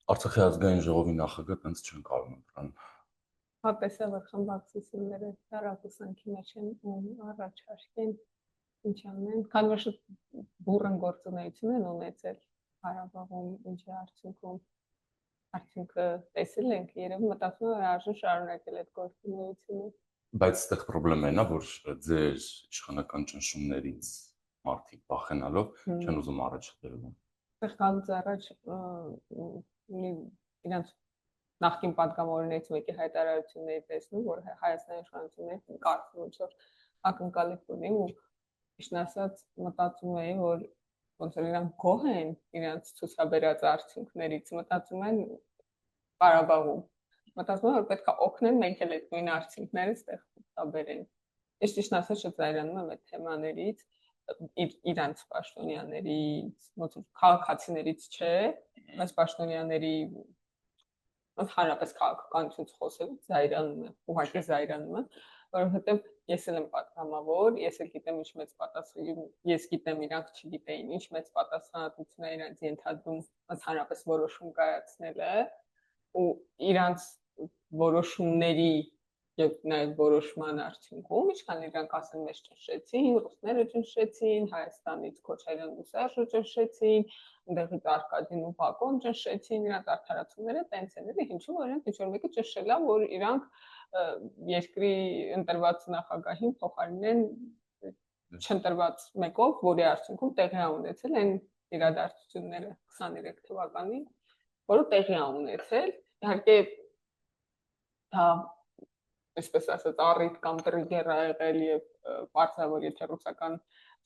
Արցախի ազգային ժողովի նախագահ տենց չեն կարող ընտրան։ Հա, տեսա, որ խմբակցությունները տարածքի մեջ են առաջարկեն ինչ անեն, քանի որ շատ բուրըն գործունեություն են ունեցել Ղարաբաղում, ինչի արդյունքը տեսել ենք, երևի մտածում եմ արժե շարունակել այդ գործունեությունը։ Բայց այդտեղ խնդրեմն է, որ ձեր իշխանական ճնշումներից մարդիկ վախենալով չեն ուզում առաջ դրվում։ Այդտեղ գալուց առաջ իրանց նախկին պատգամավորներից մեկի հայտարարությունների տեսնում, որ Հայաստանի իշխանությունները կարծում են, որ ակնկալիք ունեն ու իշն ասած մտածում էի, որ ոնց որ իրանք գոհ են իրանց ցուցաբերած արդյունքներից, մտածում են Ղարաբաղում, մտածում եմ, որ պետք է օգնեն մենք էլ այդ նույն արդյունքները ստեղ ցուցաբերեն։ Ես իշն ասած շատ զայրանում եմ այդ թեմաներից, իրանց պաշտոնյաներից, ոնց որ քաղաքացիներից չէ, բայց պաշտոնյաների հանրապես քաղաքականությունից խոսելուց զայրանում եմ, ուղղակի զայրանում եմ, որովհետև ես էլ եմ պատգամավոր, ես էլ գիտեմ ինչ մեծ պատասխանատվություն, ես գիտեմ իրանք չգիտեին ինչ մեծ պատասխանատվություն է իրանց ենթադրում հանրապես որոշում կայացնելը ու իրանց որոշումների եւ նաեւ որոշման արդյունքում ինչքան իրանք ասեն մեզ ճնշեցին, ռուսները ճնշեցին, Հայաստանից Քոչարյան ու Սերժը ճնշեցին, ընդեղից Արկադին ու Բակոն ճնշեցին, իրանք արդարացումները տենց են էլի, ինչու որ իրանք ինչ-որ մեկը ճնշել է, որ իրանք երկրի ընտրված նախագահին փոխարինեն չընտրված մեկով, որի արդյունքում տեղի է ունեցել այն իրադարձությունները 23 թվականին, որը տեղի է ունեցել, իհարկե դա այսպես ասած առիթ կամ տրիգեր ա եղել եւ բարձրավոր եթե ռուսական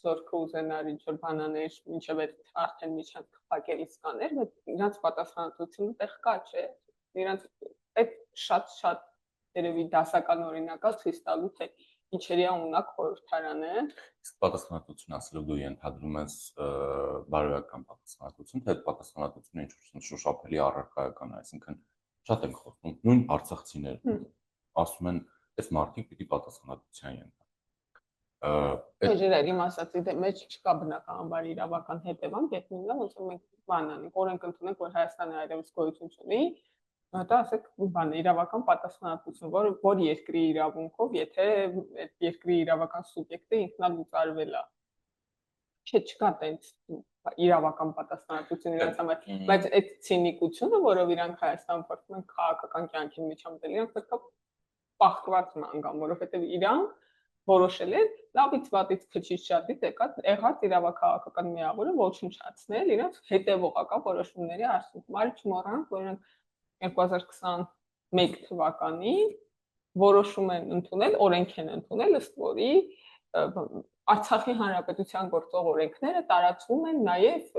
զորքը ուզենար ինչ-որ բանաներ մինչեւ այդ արդեն միջան փակելիս կաներ, բայց իրանց պատասխանատվությունը տեղ կա, չէ։ Իրանց այդ շատ երևի դասական օրինակա ցույց տալու թե ինչերի է ունակ խորհրդարանը։ Իսկ պատասխանատվություն ասելով դու ենթադրում ես բարոյական պատասխանատվություն, թե այդ պատասխանատվությունը ինչ-որ շոշափելի առարկայական է, այսինքն շատ են խոսում նույն արցախցիներ ասում են այս մարդիկ պիտի պատասխանատվության ենթարկվեն։ Այժմ իմ ասածի մեջ չկա բնականաբար իրավական հետևանք, եթե նույնն ոնց որ մենք բան անենք, օրենք ընդունենք, որ Հայաստանը այլևս գոյություն չունի, դա ասեք բան իրավական պատասխանատվություն, որ երկրի իրավունքով, եթե այդ երկրի իրավական սուբյեկտը ինքնալուծարվել է։ Չկա տենց իրավական պատասխանատվություն իրանց համար, բայց այդ ցինիկությունը, որով իրանք Հայաստան փորձում են քաղաքական կյանքի մեջ համտել, իրանք պետք է պահկված մանգան, որովհետև իրանք որոշել են լավից վատից քչից շատից եղած իրավաքաղաքական միավորը ոչնչացնել իրանք հետևողական որոշումների արդյունքում։ Այլ չմոռանանք, որ իրանք 2021 թվականին որոշում են ընդունել, օրենք են ընդունել, ըստ որի Արցախի հանրապետության գործող օրենքները տարածվում են նաև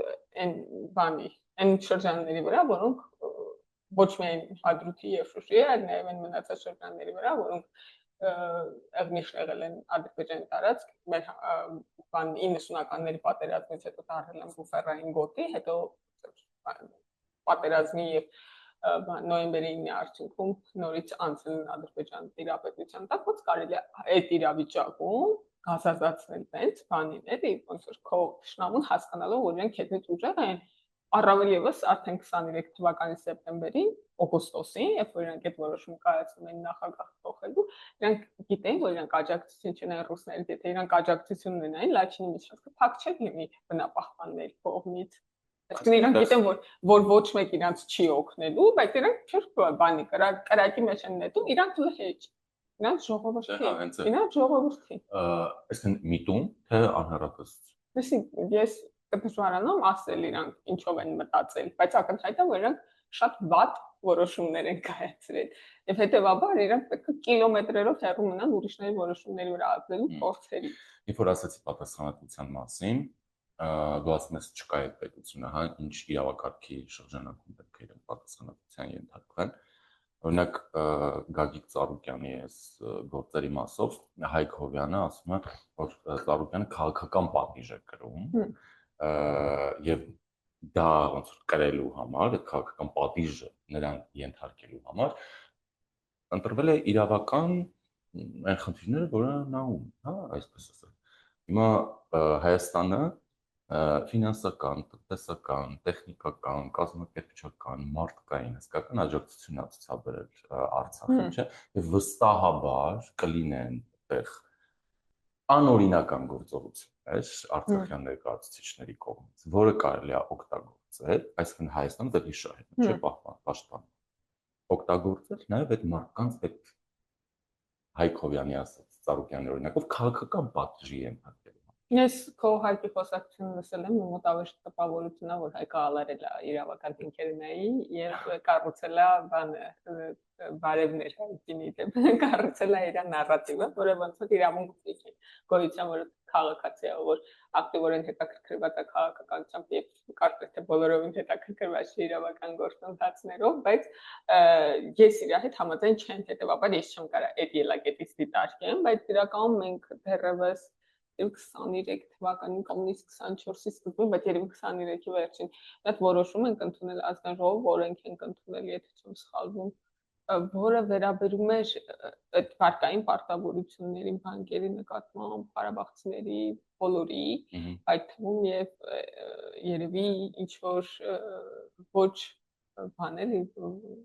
այն շրջանների վրա, որոնք ոչ միայն Հադրութի եւ Շուշիի, այլ նաև այն մնացած շրջանների վրա, որոնք եղել են Ադրբեջանի տարածք, մեր 90-ականների պատերազմից հետո դարձել են բուֆերային գոտի, հետո պատերազմի եւ նոյեմբերի 9-ի արդյունքում նորից անցել են Ադրբեջանի տիրապետության տակ, ոնց կարելի է այդ իրավիճակում գազազացնել տենց բանին, էլի, ոնց որ քո շնամուն հասկանալով, որ իրենք հետեւից ուժեղ են, առավել եւս արդեն 23 թվականի սեպտեմբերին, օգոստոսին, երբ որ իրանք այդ որոշումը կայացնում են նախագահ փոխելու, իրանք գիտեն, որ իրանք աջակցություն չունեն ռուսներից, եթե իրանք աջակցություն ունենային, Լաչինի միջանցքը փակ չէր լինի բնապահպանների կողմից։ Այսինքն իրանք գիտեն, որ ոչ մեկ իրանք չի օգնելու, բայց իրանք չէր բանի կրակի մեջ են նետում, իրանք լհեջ։ Իրանք ժողովրդի։ Այսինքն միտում, թե անհեռատեսություն։ Ես դժվարանամ ասել իրանք ինչով են մտածել, բայց ակնհայտ է, որ իրանք շատ վատ որոշումներ են կայացրել։ Եվ հետեւաբար իրանք պետք է կիլոմետրերով հեռու մնան ուրիշների որոշումների վրա ազդելու փորձերի։ Երբ որ ասացի պատասխանատվության մասին, դու ասում ես չկա այդ պետությունը, հա, ինչ իրավակարգի շրջանակում պետք է իրենք պատասխանատվության ենթարկվեն։ Օրինակ Գագիկ Ծառուկյանի այս գործերի մասով Հայկ Հովյանը ասում է, որ Ծառուկյանը քաղաքական պատիժ է կրում եւ դա ոնց որ կրելու համար, այդ քաղաքական պատիժը նրան ենթարկելու համար ընտրվել է իրավական այն խնդիրները, որը նա ունի, հա, այսպես ասած։ Հիմա Հայաստանը ֆինանսական, տնտեսական, տեխնիկական, կազմակերպչական, մարդկային, հսկական աջակցություն ցուցաբերել Արցախին, չէ՞, եւ վստահաբար կլինեն այդտեղ անօրինական գործողություններ արցախյան ներկայացուցիչների կողմից, որը կարելի է օգտագործել, այսինքն Հայաստանը դեպի շահերը, չէ՞, պաշտպան։ Օգտագործել նաեւ այդ մարդկանց այդ Հայկ Հովյանի ասած Ծառուկյանի օրինակով քաղաքական պատժի ենթարկել։ Ես քո Հայկի խոսակցությունը լսել եմ, մոտավոր տպավորությունն է, որ Հայկը ալարել է իրավական ինքերնայի եւ կառուցել է բարևներ հայտնի դեպ կառուցել է իր նարատիվը, որը ոնց որ իրավունք է գոյության, որ քաղաքացի է, որ ակտիվորեն հետաքրքրված է քաղաքականությամբ եւ կարծես թե բոլորովին հետաքրքրված չէ իրավական գործընթացներով, բայց ես իր հետ համաձայն չեմ, հետեւաբար ես չեմ կարա այդ ելակետից դիտարկեմ, բայց իրականում մենք դեռևս 23 թվականին կոմունիստ 24-ի սկզբին, բայց երևի 23-ի վերջին այդ որոշում ենք ընդունել ազգային ժողով, օրենք ենք ընդունել, եթե չեմ սխալվում, որը վերաբերում էր այդ վարկային պարտավորությունների բանկերի նկատմամբ Ղարաբաղցիների բոլորի, այդ թվում եւ երևի ինչ որ ոչ բաների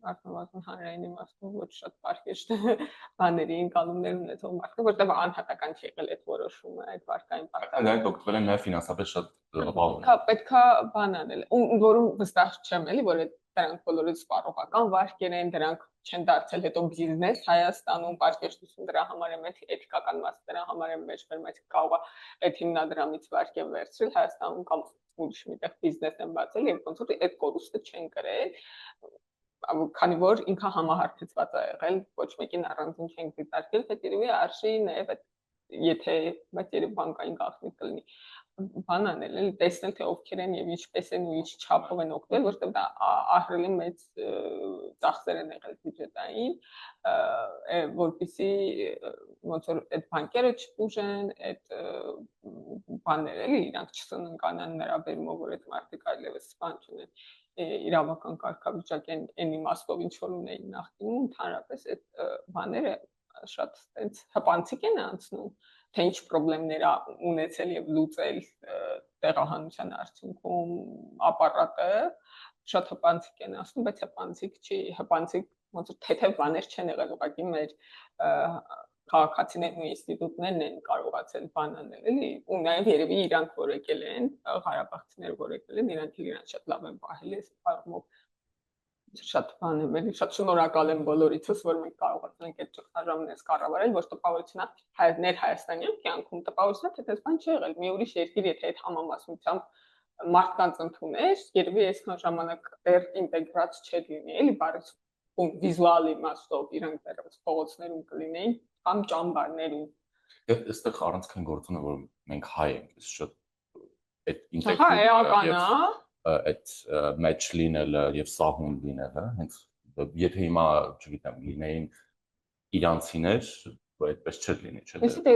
արտոնական հանրային իմաստով ոչ շատ պարկեշտ բաների ընկալումներ ունեցող մարդը, որտեղ անհատական չի եղել այդ որոշումը, այդ վարկային պարտավորությունը։ Դա օգտվել են նաև ֆինանսապես շատ ապահով։ Պետքա բան անել, որում վստահ չեմ էլի, որ դրանք բոլորը սպառողական վարկեր են, դրանք չեն դարձել հետո բիզնես Հայաստանում, պարկեշտություն դրա համար է մեծ էթիկական մաս դրա համար է մեջ բայց կարող է այդ հիմնադրամից վարկեր վերցրել Հայաստանում կամ ուրիշ միտեղ բիզնես են բացել եւ ոնց որ այդ կորուստը չեն կրել, քանի որ ինքը համահարթեցված է եղել, ոչ մեկին առանձին չեն դիտարկել, դա երևի արժի նաեւ եթե բայց երբ բանկային գաղտնիք կլինի բան անել, էլի տեսնել թե ովքեր են եւ ինչպես են ու ինչ չափով են օգտվել, որտեղ դա ահռելի մեծ ծախսեր են եղել բյուջետային, որպեսզի ոնց որ այդ բանկերը չփուժեն, այդ բաները էլի իրանք չսննկանան նրա բերումով, որ այդ մարդիկ այլևս բան չունեն իրավական կարգավիճակ են իմաստով ինչ որ ունեին նախկինում, ընդհանրապես այդ բաները շատ այնց հպանցիկ են անցնում, թե ինչ խնդիրներ ունեցել եւ լուծել տեղահանության արդյունքում ապարատը շատ հպանցիկ են ասում, բայց հպանցիկ չի, հպանցիկ ոնց որ թեթև բաներ չեն եղել, ուղղակի մեր քաղաքացիներն ու ինստիտուտներն են կարողացել բան անել, էլի, ու նաեւ երևի իրանք որ եկել են, Ղարաբաղցիները որ եկել են, իրանք շատ լավ են պահել, այս բառով շատ բան եմ, էլի շատ շնորհակալ եմ բոլորիցս, որ մենք կարողացանք այդ ճգնաժամերից կառավարել, ոչ տպավորությունա ներ հայաստանյան կյանքում տպավորությունա, թե դες բան չի եղել, մի ուրիշ երկիր եթե այդ համամասնությամբ մարդկանց ընդուներ, երևի այսքան ժամանակ դեռ ինտեգրած չէր լինի, էլի բարես վիզուալ իմաստով իրանք դեռ փողոցներում կլինեին, կամ ճամբարներում։ Եվ այստեղ առանցքային գործոնը, որ մենք հայ ենք, շատ այդ ինտեգրացիա այդ match լինելը եւ սահուն լինելը, հենց եթե հիմա, չգիտեմ, լինեին իրանցիներ, այդպես չէր լինի, չէ՞։ Իսկ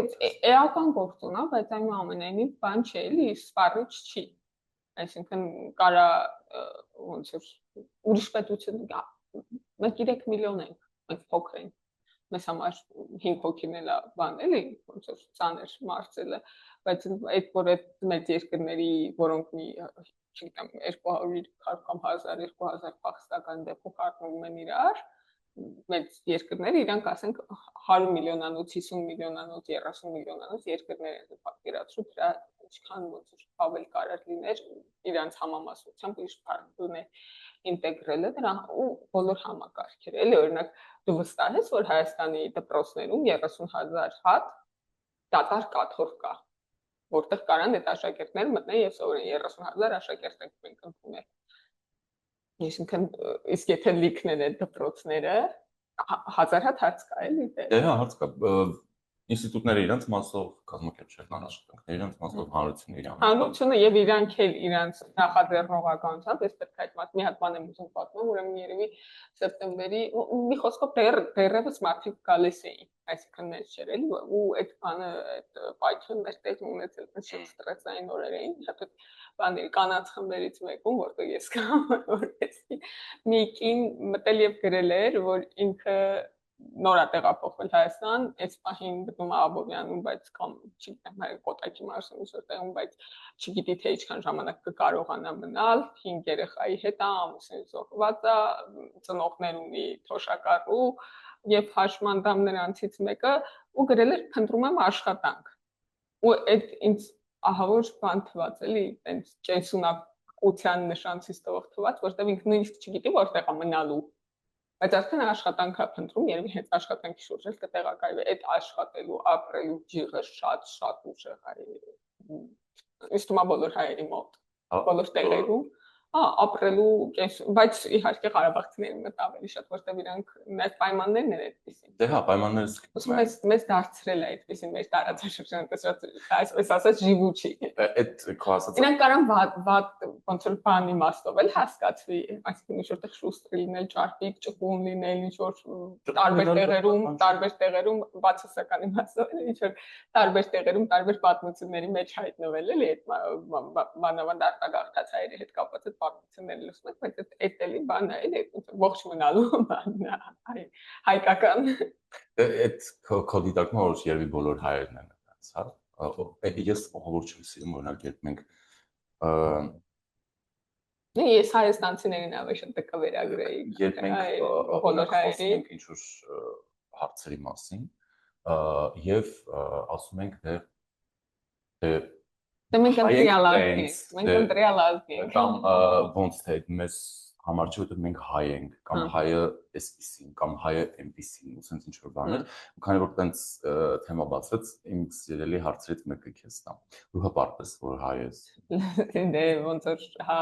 էական գործոն է, բայց այնուամենայնիվ բան չէ, էլի սպառիչ չի։ Այսինքն կարա ոնց որ ուրիշ պետություն գա։ Մենք 3 միլիոն ենք, մենք փոքր ենք։ Մեզ համար 5 հոգին էլ է բան, էլի, ոնց որ ծանր մարզելը, բայց այդ որ այդ մեծ երկրների, որոնք մի չգիտեմ 200 կամ 1000-2000 փախստական դեպքում խառնվում են իրար, մեծ երկրները իրանք ասենք 100 միլիոնանոց, 50 միլիոնանոց, 30 միլիոնանոց երկրներ են պատկերացրու դրա ինչքան ոնց որ ավել կարար լիներ իրանց համամասնությամբ իշ փառքներ ինտեգրելը դրա ու բոլոր համակարգերը, էլի օրինակ դու վստահ ես, որ Հայաստանի դպրոցներում 30,000 հատ դատար կաթող կա, որտեղ կարան այդ աշակերտները մտնեն եւ սովորեն 30,000 աշակերտ ենք մենք ընդունել։ Այսինքն իսկ եթե լիքն են այդ դպրոցները 1000 հատ հարց կա էլի դե։ Դե հա հարց կա ինստիտուտները իրանց մասով կազմակերպչերն անաշխատանքները իրանց մասով հանրությունը իրան։ Հանրությունը եւ իրանք էլ իրանց նախաձեռնողականությամբ, ես պետք է այդ մի հատ բան եմ ուզում պատմեմ, ուրեմն երևի սեպտեմբերի մի խոսքով դեռևս մարդիկ գալիս էին, այսինքն մեծ չէր էլի ու այդ բանը այդ պայթյունն էր տեղ ունեցել, շատ ստրեսային օրեր էին, շատ բաների կանանց խմբերից մեկում, որտեղ ես կամ որպեսի մի կին մտել եւ գրել էր, որ ինքը նոր է տեղափոխվել Հայաստան, այս պահին գտնում է Աբովյանում, բայց կամ չգիտեմ, հայ Կոտայքի մարզում որտեղում, բայց չգիտի թե ինչքան ժամանակ կկարողանա մնալ, 5 երեխայի հետ է, ամուսինը զոհված է, ծնողներ ունի թոշակառու եւ հաշմանդամ նրանցից մեկը ու գրել էր փնտրում եմ աշխատանք։ Ու այդ ինձ ահավոր բան թված էլի, այնց կենսունակության նշանցից թված, որտեղ ինքն նույնիսկ չգիտի որտեղ է մնալու։ Բայց արդեն աշխատանք է փնտրում, երևի հենց աշխատանքի շուրջ էլ կտեղակայվի այդ աշխատելու, ապրելու ջիղը շատ ուժեղ է։ Իսկ հիմա բոլոր հայերի մոտ, բոլոր տեղերում, ապրելու, բայց իհարկե Ղարաբաղցիների մոտ ավելի շատ, որտեղ իրանք մեր պայմաններն են այդպեսին։ Դե հա, պայմանները մեզ դարձրել է այդպեսին մեր տարածաշրջանը, այսպես ասած ժիվուչի։ Այդ քո ասած Իրանք կարան վատ ոնց որ բան իմաստով էլ հասկացվի, այսինքն ինչ որտեղ շուստր լինել, ճարպիկ, ճկուն լինել, ինչ որ տարբեր տեղերում բացասական իմաստով էլ ինչ որ տարբեր տեղերում տարբեր պատմությունների մեջ հայտնվել էլի այդ մանավանդ արտագաղթած հայերի հետ կապված պատմությունները լսում եք, բայց այդ էլի բանն է, էլի ողջ մնալու բանն է, հայկական։ Այդ քո դիտարկումը որ երևի բոլոր հայերն են այդպես, հա։ Ես ողորմ չեմ սիրում, օրինակ երբ մենք ես հայաստանցիներին ավելի շատ կվերագրեի։ Երբ մենք բոլոր հայերին ինչ որ հարցերի մասին եւ ասում ենք դե մենք ընտրյալ ազգ ենք, կամ ոնց թե մեզ համար չէ որ մենք հայ ենք կամ հայը էսպիսին կամ հայը էնպիսին ու sense ինչ որ բաներ ու քանի որ տենց թեմա բացվեց իմ սիրելի հարցերից մեկը քեզ տամ ու հպարտես որ հայ ես դե ոնց որ հա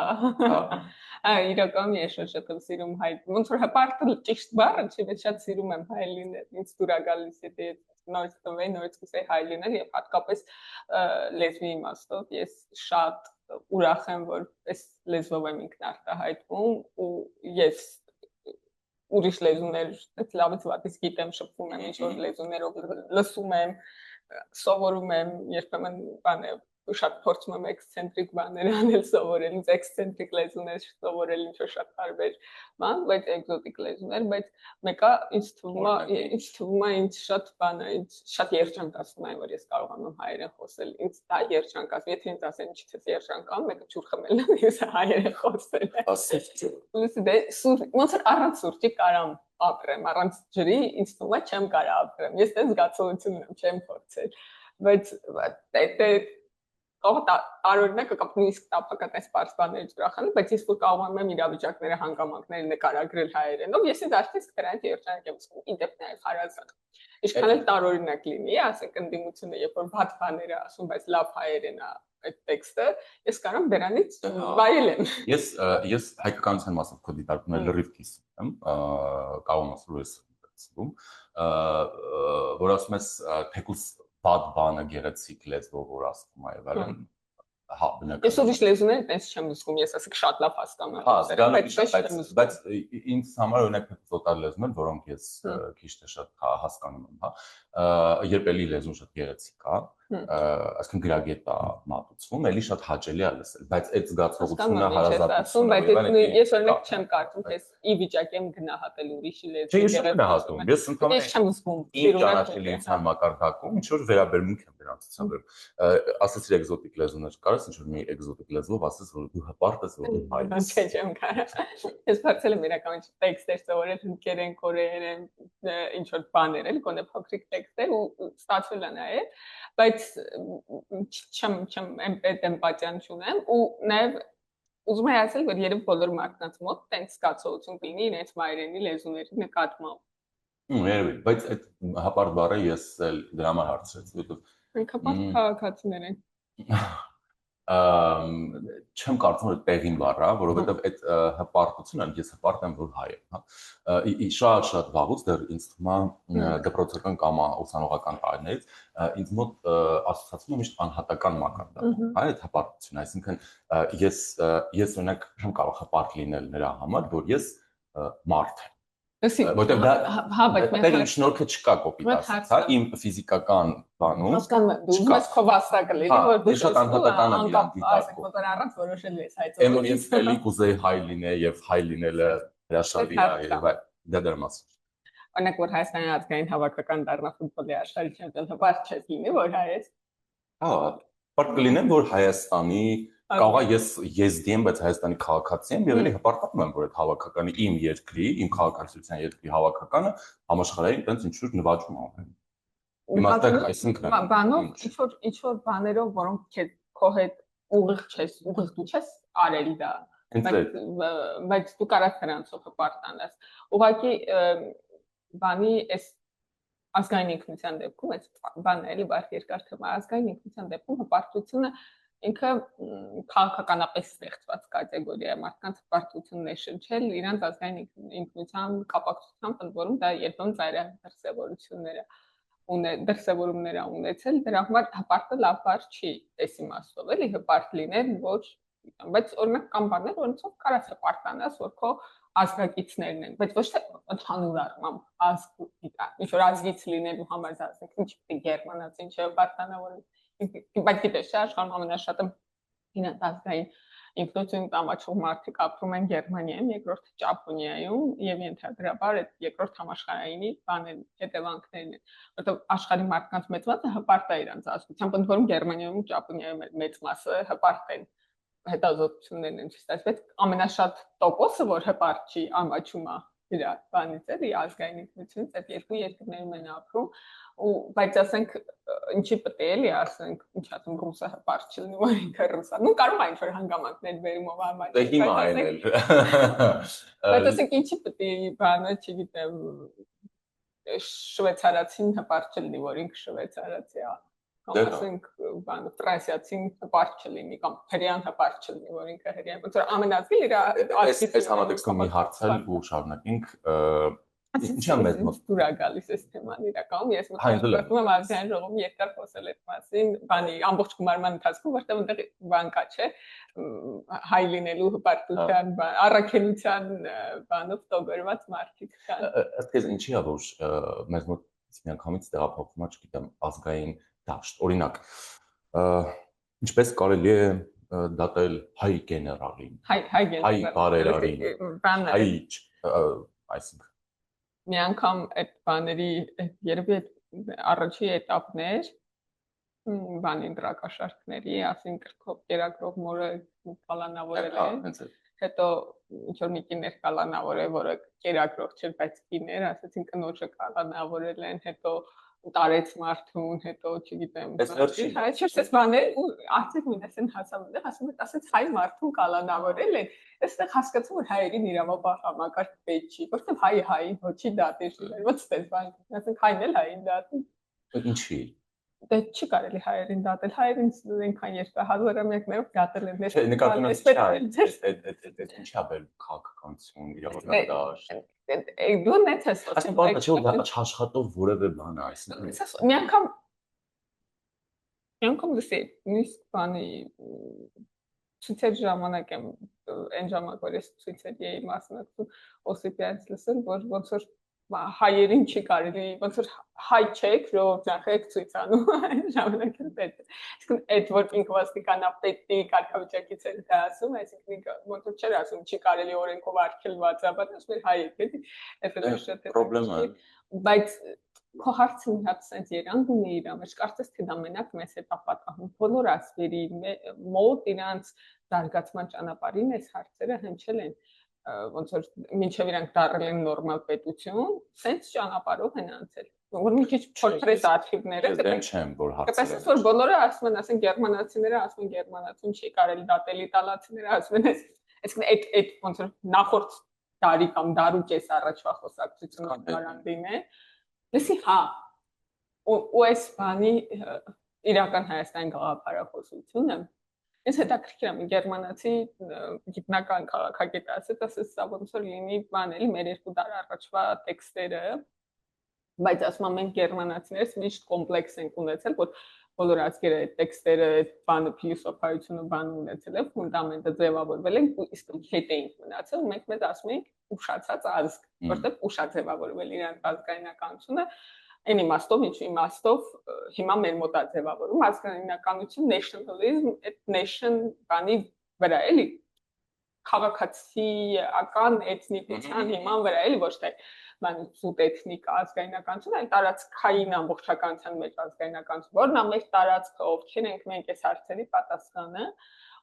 իրականում ես շատ սիրում հայ ոնց որ հպարտը ճիշտ բառը չէ բայց շատ սիրում եմ հայ լինել ինձ դուր է գալիս դե նորից տվեի նորից կսեի հայ լինել եւ հատկապես լեզվի իմաստով ես շատ ուրախ եմ որ այս լեզվով եմ ինքնարտահայտվում ու ես ուրիշ լեզուներ լավից վատից գիտեմ շփվում եմ ինչ որ լեզուներով լսում եմ սովորում եմ երբեմն բան է շատ փորձում եմ էքսցենտրիկ բաներ անել սովորել ինձ էքսցենտրիկ լեզուներ սովորել ինչ որ շատ տարբեր բան բայց էկզոտիկ լեզուներ բայց մեկը ինձ թվում է ինձ շատ բան է ինձ շատ երջանկացնում է որ ես կարողանում հայերեն խոսել ինձ դա երջանկացնում եթե ինձ ասեն ինչի՞ երջանկամ մեկը ջուր խմել եմ ես հայերեն խոսել դե ոնց որ առանց սուրճի կարամ ապրեմ առանց ջրի ինձ թվում է չեմ կարող ապրեմ ես դες զգացողություն ունեմ չեմ փորձել բայց դե տարօրինակ կապ նույնիսկ տափակատես պարսպաններից ուրախանալ, բայց ես որ կարողանում եմ իրավիճակները հանգամանքները նկարագրել հայերենով, ես ինձ արդեն դրանից երջանիկ եմ զգում, իդեպ նաև հարազատ։ Ինչքան էլ տարօրինակ լինի, ասենք ընդդիմությունը, երբ որ վատ բաներ է ասում, բայց լավ հայերեն է այդ տեքստը, ես կարամ դրանից վայելեմ։ Ես հայկականության մասով քո դիտարկումները լրիվ կիսում եմ, կարող եմ ասել ես զգում, որ ասում ես թեկուզ բադ բանը գեղեցիկ լեզվով որ ասում է այլն հա բնական ես ուրիշ լեզուներ այնպես չեմ զգում ես ասեք շատ լավ հասկանում եմ բայց ինձ համար օրինակ տոտալ լեզուներ որոնք ես քիչ թե շատ հասկանում եմ հա երբ էլի լեզուն շատ գեղեցիկ է այսինքն գրագետ է մատուցվում էլի շատ հաճելի է լսել բայց այդ զգացողությունը հարազատություն բայց ես օրինակ չեմ կարծում ես ի վիճակի եմ գնահատել ուրիշի լեզու գեղեցկությունը ես ընդհանրապես չեմ զգում իմ ճանաչելիության մակարդակում ինչ որ վերաբերմունք եմ դրանց ցուցաբերում ասացիր էկզոտիկ լեզուներ կարես ինչ որ մի էկզոտիկ լեզվով ասես որ դու հպարտ ես որ հայ ես չեմ կարող ես փորձել եմ իրականում տեքստեր սովորել հնդկերեն կորեերեն ինչ որ բաներ էլ գոնե փոքրիկ տեքստեր ու ստացվել է նաև բայց չեմ էմպաթիան չունեմ ու նաև ուզում եմ ասել որ երբ բոլոր մարդկանց մոտ տենց զգացողություն լինի իրենց մայրենի լեզուների նկատմամբ երևի բայց այդ հպարտ բառը ես էլ դրա համար հարցրեցի որովհետև հպարտ քաղաքացիներ են չեմ կարծում որ տեղին բառ է, որովհետև այդ հպարտությունը ես հպարտ եմ որ հայ եմ, հա։ Շատ վաղուց դեռ ինձ թվում է դպրոցական կամ ուսանողական տարիներից ինձ մոտ ասոցացվում է միշտ անհատական մակարդակում, հա, այդ հպարտությունը, այսինքն ես օրինակ չեմ կարող հպարտ լինել նրա համար, որ ես մարդ եմ։ Որտեղ դա հա բայց մեր շնորհքը չկա կոպիտ ասած, հա, իմ ֆիզիկական բանում հասկանում եմ, դու ես քո վաստակը լի, որ դու շատ անհատական է իրան դիտարկում, որ առանց որոշել ես հայցով։ Էնոր ես էլի կուզեի հայ լինել եւ հայ լինելը հրաշալի է եւ դա դրամաս։ Օրինակ որ Հայաստանի ազգային հավաքական դառնա ֆուտբոլի աշխարհի չեմպիոն, հպարտ չէ լինի, որ հայ է։ Հա, պարտ կլինեմ, որ Հայաստանի կարող է ես եզդի եմ, բայց Հայաստանի քաղաքացի եմ եւ էլի հպարտանում եմ, որ այդ հավաքականի իմ երկրի, իմ քաղաքացիության երկրի հավաքականը համաշխարհային տենց ինչ-որ նվաճում անում։ Իմաստը այսինքն բանով ինչ-որ բաներով, որոնք քո հետ ուղիղ դու չես արել դա։ Բայց դու կարաս նրանցով հպարտանաս։ Ուղղակի բանի այս ազգային ինքնության դեպքում այս բանը էլի բարդ երկար թեմա ազգային ինքնության դեպքում հպարտությունը ինքը քաղաքականապես ստեղծված կատեգորիա է, մարդկանց հպարտությունն է շնչել իրանց ազգային ինքնության կապակցությամբ, ընդ որում դա երբեմն դրսևորումներ ունեցել, դրա համար հպարտը լավ բառ չի, այս իմաստով էլի հպարտ լինել, որ բայց օրինակ կան բաներ, որոնցով կարաս հպարտանաս, որ քո ազգակիցներն են, բայց ոչ թե ընդհանուր առմամբ ազգ, ինչ որ ազգից լինելու համար ասենք, ինչ պիտի գերմանացի, ինչ հպարտանա, որ բայց գիտես, աշխարհում ամենաշատը իրանց ազգային ինքնություն տամաչող մարդիկ ապրում են Գերմանիայում, երկրորդ Ճապոնիայում եւ ենթադրաբար այդ երկրորդ համաշխարհայինի բաներն հետևանքներն են, որովհետեւ աշխարհի մարդկանց մեծ մասը հպարտ է իրանց ազգությամբ, ընդ որում Գերմանիայում ու Ճապոնիայում մեծ մասը հպարտ են հետազոտություններն են ցույց տալիս, բայց ամենաշատ տոկոսը, որ հպարտ չի, ամաչում է իր բանից էլի ազգային ինքնությունից, այդ երկու երկրներում են ապրում, բայց ասենք ինչի պետք է էլի ասենք, ինչ ասեմ, ռուսը հպարտ չլինի, որ ինքը ռուսա։ Ну կարող է ինչ-որ հանգամանքներ բերում ով ամաչ։ Դե հիմա այն էլ։ Բայց ասենք ինչի պետք է բանը, չգիտեմ, շվեյցարացին հպարտ չլինի, որ ինքը շվեյցարացի է։ Կամ ասենք բանը ֆրանսիացին հպարտ չլինի կամ հրեան հպարտ չլինի, որ ինքը հրեան, ոնց որ ամենազգի իր այս համատեքստում մի հարցել ու շարունակենք ինչի՞ մեծ մոտ դուր է գալիս այս թեման իրականում ես մտածում եմ ազգային ժողովում երկար խոսել այդ մասին բանի ամբողջ գումարման ընթացքում որտեղ այնտեղ բան կա չէ հայ լինելու հպարտության առաքելության բանով տոգորված մարդիկ կան ըստ քեզ ինչի է որ մեզ մոտ միանգամից տեղափոխվում է չգիտեմ ազգային դաշտ օրինակ ինչպես կարելի է դատել հայ գեներալին հայ բարերարին հայ այսինքն մի անգամ այդ բաների երևի առաջի էտապներ բանի դրակաշարքների ասին կրկով կերակրող մորը կալանավորել է հետո ինչ որ մի կիներ կալանավորել որը կերակրող չէր բայց կիներ ասեցին կնոջը կալանավորել են հետո տարեց մարդուն հետո չգիտեմ այս բաներ ու արդյոք մինս են հասավ այնտեղ ասում են ասեց հայ մարդուն կալանավորել են այստեղ հասկացում որ հայերին իրավաբար համակարգ պետք չի որտեղ հայ ոչի դատել ոչ ստես բան ասենք հայն էլ հային դատում ինչի դե չի կարելի հայերին դատել հայերին այնքան հազարամյակներով դատել են նկատի ունես ինչա բեր քաղաքականություն իրավաբար դու նեցես ասում չաշխատող որևէ բան է այսինքն մի անգամ դասի նույնիսկ բանի ցույցեր ժամանակ եմ այն ժամանակ որ ես ցույցերի էի մասնակցում Օսիպյանից լսել որ ոնց որ հայերին չի կարելի ոնց որ հայ չեք ժողովրդախ եք ցույցանում այն ժամանակին պետք է իսկ այդ որ ինքնավստիկանապետի կարգավիճակից են դա ասում այսինքն ոնց որ չէր ասում չի կարելի օրենքով արգելված է բայց ասում հայ եք էլի դա շատ պրոբլեմա է բայց քո հարցը մի հատ sense երանգ ունի իր մեջ կարծես թե դա մենակ մեզ հետ ապատահում բոլոր ասվերի մոտ իրանց զարգացման ճանապարհին այս հարցերը հնչել են ոնց որ մինչև իրանք դառել են նորմալ պետություն sense ճանապարհով են անցել որ մի քիչ փորձրես արխիվները դեմ չեմ որ հարցերը կտեսնես որ բոլորը ասում են ասեն գերմանացիները ասում են գերմանացուն չի կարելի դատել իտալացիները ասում են այսինքն այդ ոնց որ նախորդ տարի կամ դարու կես առաջվա խոսակցությունը գարանդին է Դեսի հա ու այս բանի իրական Հայաստան գաղափարախոսությունը ես հետաքրքիր եմ գերմանացի գիտնական քաղաքագետ ասեց սա ոնց որ լինի բան էլի մեր երկու դար առաջվա տեքստերը բայց ասում եմ մենք գերմանացիներս միշտ կոմպլեքս ենք ունեցել որ բոլոր ազգերը այդ տեքստերը այդ բանը փիլիսոփայությունը բան ունեցել է ֆունդամենտը ձևավորվել են իսկ հետ էինք մնացել մենք մեզ ասում ենք ուշացած ազգ որտեղ ուշաձևավորվել իրանց ազգայնականությունը այն իմաստով ինչ իմաստով հիմա մեր մոտ է ձևավորում ազգայնականություն nationalism այդ nation բանի վրա էլի քաղաքացիական էթնիկության հիման վրա էլի ոչ թե մանուտ էթնիկա ազգայնականություն, այլ տարածքային ամբողջականության մեջ ազգայնականություն, որն ամեն տարածքը ովքեր ենք մենք այս հարցերի պատասխանը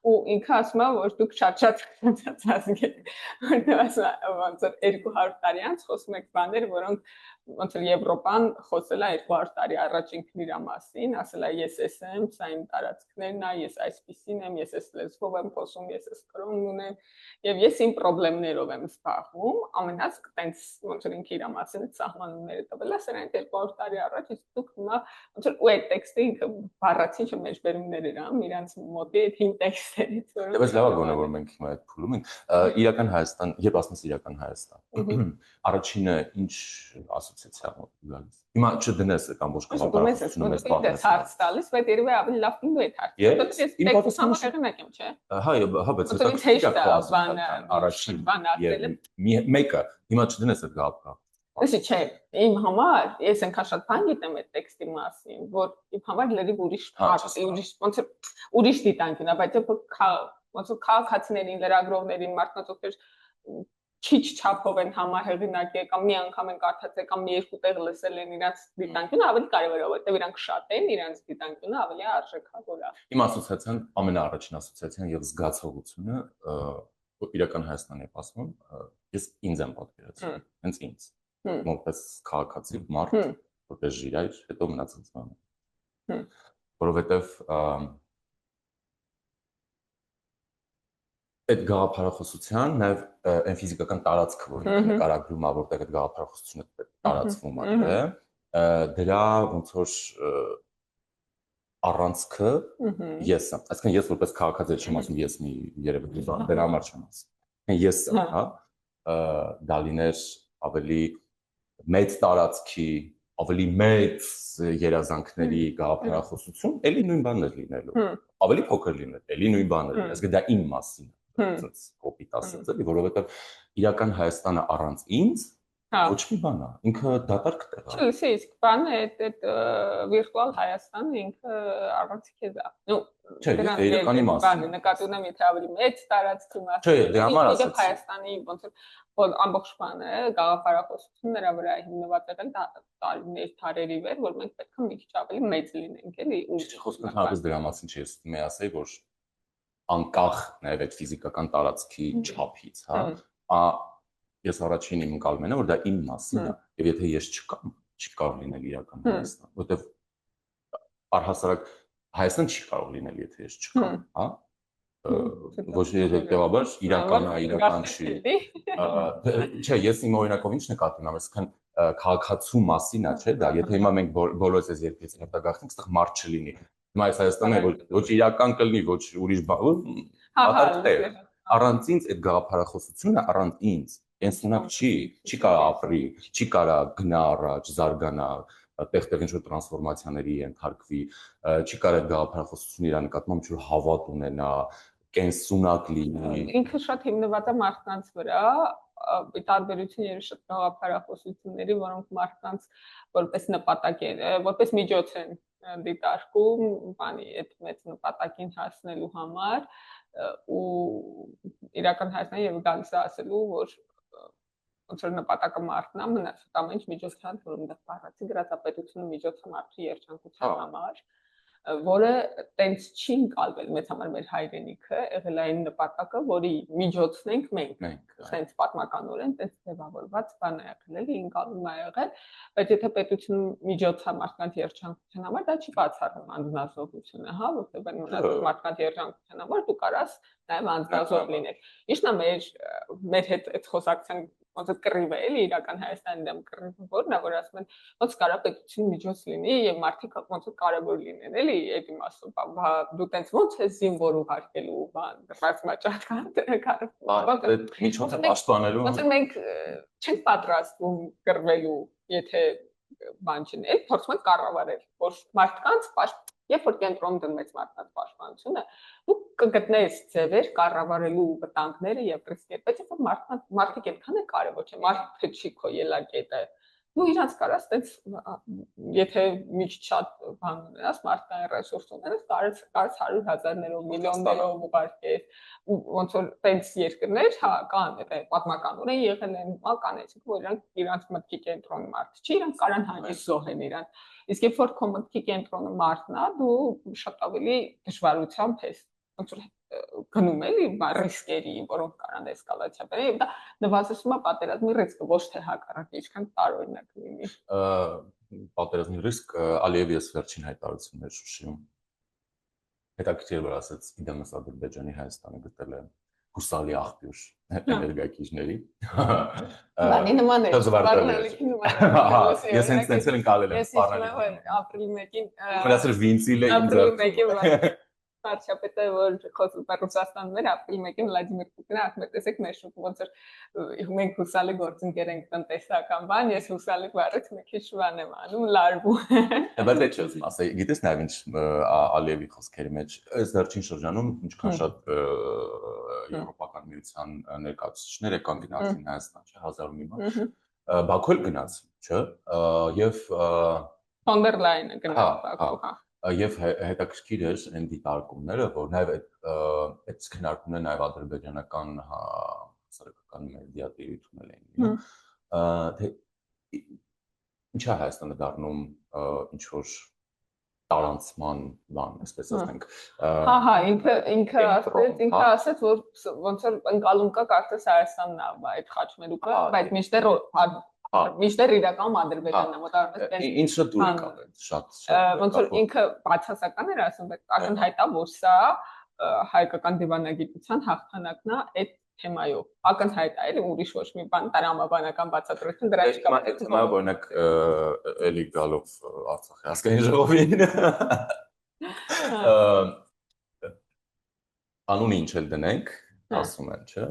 ու ինքը ասում է որ դուք շատ ազգ եք որտեղ ասում ոնց որ 200 տարի անց խոսում եք բաներ որոնք ոնց որ Եվրոպան խոսել է 200 տարի առաջ ինքն իր մասին ասել է ես էս եմ սա իմ տարածքներն է ես այսպիսին եմ ես էս լեզվով եմ խոսում ես էս կրոնն ունեմ եւ ես իմ խնդիրներով եմ զբաղվում ամենած տենց ոնց որ ինքը իր մասին սահմանումները տվել է սրանք 200 տարի առաջ իսկ դուք հիմա ոնց որ ու այդ տեքստը ինքը բառացի չմեջբերումներ էր ամ իրանց մոտի այդ հին տեքստերից որոնք Դες լավ գոնե որ մենք հիմա այդ փուլում ենք իրական Հայաստան երբ ասում ես իրական Հայաստան առաջինը ինչ ասոցիացիա գալիս հիմա չդնես այդ ամբողջ կապակցությունը մեզ պատմես հարց տալիս բայց երևի ավելի լավ ինձ այդ հարցը դուք ես տեքստը համաշխարհակ եմ չէ հա բայց դա առաջին մեկը հիմա չդնես այդ գաղափարը Εσύ չէ, իմ համար, ես այնքան շատ բան գիտեմ այդ տեքստի մասին, որ իմ համար լրիվ ուրիշ ոնց ուրիշ դիտանկյուն է, բայց ոնց որ քաղաքացիներին, լրագրողներին, մարդկանց ովքեր քիչ չափով են համահեղինակել կամ մի անգամ են կարդացել կամ մի երկու տեղ լսել են իրանց դիտանկյունը ավելի կարևոր է, որովհետև իրանք շատ են, իրանց դիտանկյունը ավելի արժեքավոր է։ Իմ ասոցիացիան ամենաառաջին ասոցիացիան եւ զգացողությունը իրական Հայաստանի է ասում, ես ինձ եմ պատկերացնում, հենց ինձ որպես քաղաքացի մարդ, որպես ժիրայր, հետո մնացած բանը։ Որովհետև այդ գաղափարախոսության նաև այն ֆիզիկական տարածքը, որ նկարագրում է, որտեղ այդ գաղափարախոսությունը տարածվում է, դրա ոնց որ առանցքը ես եմ։ Այսինքն ես որպես քաղաքացի չեմ ասում ես մի երևի բան, դրա համար չեմ ասում։ Ես եմ, հա, դա լիներ ավելի մեծ տարածքի, ավելի մեծ երազանքների գաղափարախոսություն, էլի նույն բանն է լինելու։ Ավելի փոքր լինել, էլի նույն բանն է։ Այսինքն դա իմ մասին է, ասած կոպիտ ասած, էլի, որովհետև իրական Հայաստանը առանց ինձ ոչ մի բան է։ Ինքը դատարկ տեղ է։ Չէ, իսկ բանը այդ վիրտուալ Հայաստանը ինքը առանցիկ է դա։ Ну, չէ, իրականի մասին։ Նկատի ունեմ, եթե ավելի մեծ տարածքի մասին։ Չէ, դրա համար ասած։ Հայաստանի ոնց որ ամբողջ բանը գաղափարախոսությունն նրա վրա հիմնված է տարիներ թարերի վեր, որ մենք պետք է մի քիչ ավելի մեծ լինենք, էլի։ Խոսքը հապես դրա մասին չի, ես մի ասեի, որ անկախ նաև այդ ֆիզիկական տարածքի չափից, հա, ես առաջին իմ ընկալումն է, որ դա իմ մասին է, եւ եթե ես չկամ, չի կարող լինել իրական Հայաստան, որովհետեւ առհասարակ Հայաստան չի կարող լինել, եթե ես չկամ, հա ոչ հետեւաբար իրական չի։ Չէ, ես իմ օրինակով ինչ նկատի ունեմ, այսինքն քաղաքացու մասին է, չէ՞, դա, եթե հիմա մենք բոլորս այս երկրից հետագախնենք, այստեղ մարդ չլինի։ Հիմա այս Հայաստանը ոչ իրական կլինի, ոչ ուրիշ բան, հատարկտեր։ Առանց ինձ այդ գաղափարախոսությունը առանց ինձ ինքնուրույն չի կարող ապրի, չի կարող գնա առաջ, զարգանա, տեղ-տեղ ինչ-որ տրանսֆորմացիաների ենթարկվի, չի կարող այդ գաղափարախոսությունը իր նկատմամբ ինչ-որ հավատ ունենա, կենսունակ լինի։ Ինքը շատ հիմնված է մարդկանց վրա, ի տարբերություն երբ շատ գաղափարախոսությունների, որոնք մարդկանց որպես նպատակ են, որպես միջոց են դիտարկում, բանի այդ մեծ նպատակին հասնելու համար ու իրական Հայաստանը եւ գալիս է ասելու, որ ոնց որ նպատակը մարդն է, մնացած ամեն ինչ միջոց է, որում դա բառացի գրածապետությունը միջոց է մարդու երջանկության համար, որը տենց չի ընկալվել մեծ համար մեր հայրենիքը, եղել այն նպատակը, որի միջոցն ենք մենք, հենց պատմականորեն տենց ձևավորված բան է եղել, էլի ընկալում է եղել, բայց եթե պետությունը միջոց է մարդկանց երջանկության համար, դա չի բացառում անձնազոհությունը, հա, որովհետև մարդկանց երջանկության համար դու կարաս նաև անձնազոհ լինել։ Ինչն է մեր հետ այդ խոսակցության ոնց է կռիվը էլի իրական Հայաստանի դեմ կռիվը որն է որ ասում են ոնց կարա պետություն միջոց լինի եւ մարդիկ ոնց է կարեւոր լինեն էլի այդ իմաստով դու տենց ոնց է զինվոր ուղարկելու բան ռազմաճակատ այդ միջոցը պաշտպանելու ոնց մենք չենք պատրաստվում կռվելու եթե բան չնել փորձում ենք կառավարել որ մարդկանց Երբ որ կենտրոնում դնվեց մարդկանց պաշտպանությունը, դու կգտնես ձևեր կառավարելու վտանգները եւ ռիսկերը, բայց երբ որ մարդիկ այդքան է կարեւոր չէ, մարդը չի քո ելակետը, ու իրանց կարած այդպես եթե մի քիչ շատ բան ունենաս մարդկային ռեսուրս ունենաս կարած 100,000-ներով միլիոններով ուղարկես ու ոնց որ տենց երկրներ հա կան պատմական ունեն եղել են կանեցիք որ իրանց մտքի կենտրոնը մարդ չի իրանք կարան հանգիստ զոհեն իրան իսկ երբ որ քո մտքի կենտրոնը մարդն է դու շատ ավելի դժվարությամբ ես ոնց որ գնում էլի ռիսկերի, որոնք կարան էսկալացիա բերեն, եւ դա նվազեցնում է պատերազմի ռիսկը, ոչ թե հակառակը, ինչքան տարօրինակ լինի։ Պատերազմի ռիսկ Ալիևի վերջին հայտարարություններ Շուշիում։ Հետաքրքիր որ ասաց իդեմս Ադրբեջանի Հայաստանը գտել է հուսալի աղբյուր էներգակիրների։ Բանի նման է։ Ես հենց ընկալել եմ սպառնել։ Ես ապրիլի 1-ին Մնացել վինցիլը ինձ Վարչապետը որ խոսում է Ռուսաստանում էր ապրիլի 1-ին Վլադիմիր Պուտինը ասում է տեսեք մեր շուտ ոնց որ մենք հուսալի գործընկեր ենք տնտեսական բան ես հուսալի բառից մի քիչ շվան եմ անում լարվում Բայց այդ չեմ ասել գիտես նաև ինչ Ալիևի խոսքերի մեջ այս վերջին շրջանում ինչքան շատ եվրոպական միության ներկայացուցիչներ եկան գնացին Հայաստան չէ 1000 մի բան Բաքու գնաց չէ եւ Ֆոն դեր Լայնը գնաց Բաքու հա Եվ հետաքրքիր էր այն դիտարկումները, որ նաև այդ քննարկումները նաև ադրբեջանական հասարակական մեդիա տիրույթում էին։ Թե ինչ է Հայաստանը դառնում ինչ որ տարանցման բան, այսպես ասենք։ Հա, ինքը ասաց, որ ոնց որ ընկալում կա կարծես Հայաստանն է այդ խաչմերուկը, բայց միշտեր Միշտեր իրական Ադրբեջանն է մոտավորապես Ինչը դուր կա շատ ոնց որ ինքը բացասական էր ասում բայց ակնհայտ է որ սա հայկական դիվանագիտության հաղթանակն է այդ թեմայով ակնհայտ է էլի ուրիշ ոչ մի բան տրամաբանական բացատրություն դրա չկա Հիմա օրինակ էլի գալով Արցախի ազգային ժողովին անունը ինչ էլ դնենք ասում են չէ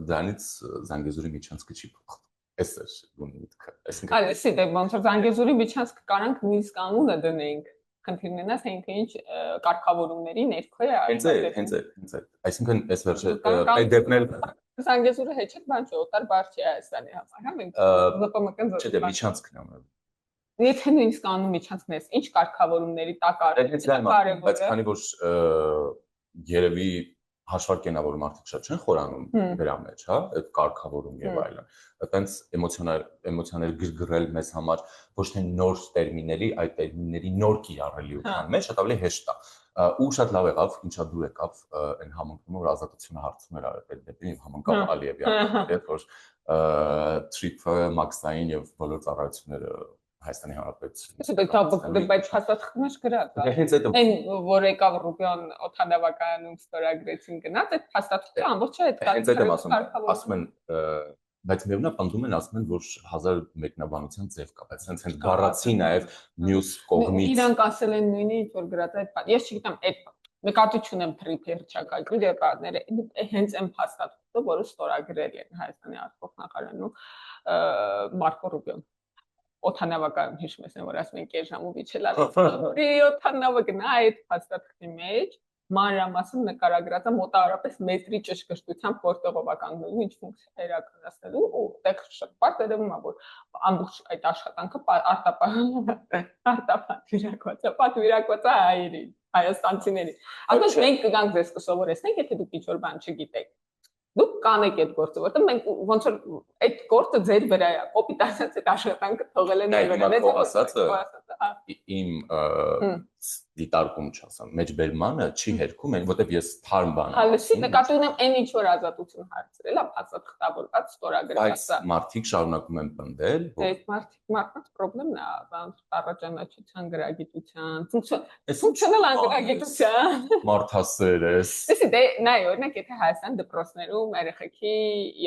դրանից Զանգեզուրի միջանցքը չի փոխվում Այս է գոնիտքը։ Այսինքն Այո, դե ոնց որ Զանգեզուրի միջանցք կարանք նույնիսկ անունը դնենք։ Խնդիրն է, թե ինքը ինչ կարգավորումների ներքո է Հենց այդ։ Այսինքն այս վերջը այդ դեպնել Զանգեզուրը հեչետ բան չէ, օտար բառ չի Հայաստանի համար, հա մենք ԶՊՄԿ-ն Չէ, դե միջանցքն է։ Եթե նույնիսկ անուն միջանցքն է, ինչ կարգավորումների տակ արել, բայց քանի որ երևի հաշվարկենա որ մարդիկ շատ չեն խորանում դրա մեջ, հա, այդ կարգավորում եւ այլն։ Այտենց էմոցիաներ գրգռել մեզ համար ոչ թե նոր տերմինների, այդ տերմինների նոր կիրառելիության մեջ շատ ավելի հեշտ է։ Ու շատ լավ եղավ, ինչա դուր եկավ այն համընկումը, որ ազատությունը հարցում էր արել այդ դեպին եւ համընկավ Ալիևյանը, այդ որ trip-ը, մաքսային եւ բոլոր ծառայությունները Հայաստանի Հանրապետությունից։ Բայց հաստատքն է գրած։ Այն որ եկավ Ռուբիոն օթանավակայանում ստորագրեցին գնաց, այդ հաստատքը ամբողջ է այդ Հենց այդ եմ ասում են, բայց միևնույն է պնդում են ասում են, որ 1000 մեկնաբանության ձև կա, բայց հենց բառացի նաև մյուս կողմից։ Իրանք ասել են նույնը, ինչ որ գրած այդ բան։ Ես չգիտեմ, այդ նկատի չունեմ թրիփի հռչակագրի դեպատները, հենց այն հաստատքը, որը ստորագրել են Հայաստանի արտգործնախարարն ու Մարկո Ռուբիոն։ Օթանավակայում հիշում ես, որ ասում են կես ժամով իջել ալի օթանավակն այդ հաստատքի մեջ մանրամասն նկարագրած է մոտավորապես մետրի ճշգրտությամբ որտեղովական գնում ինչ ֆունկցիա իրականացնելու ու այդտեղ շատ բարձ երևում է որ ամբողջ այդ աշխատանքը պատվիրակված է հայերին հայաստանցիներին ասես մենք կգանք ձեզ կսովորեցնենք եթե դուք ինչ-որ բան չգիտեք դուք կանեք այդ գործը, որտեղ մենք ոնց որ այդ գործը ձեր վրա է, կոպիտ ասած այդ աշխատանքը թողել են ձեր վրա։ Իմ դիտարկում չասեմ, մեջբերմանը չի հերքում այն, որտեղ ես թարմ բան եմ։ Հալսի նկատի ունեմ այն ինչ որ ազատություն հարցրել, փաստաթղթավորված ստորագրված է։ Բայց մարդիկ շարունակում են պնդել, որ այդ մարդկանց խնդիրն է, բան առաջանաչության գրագիտության, ֆունկցիոնալ անգրագիտության։ Մարդասեր ես։ Իսկ դե նայ օրինակ եթե Հայաստան դպրոցներում երեխեքի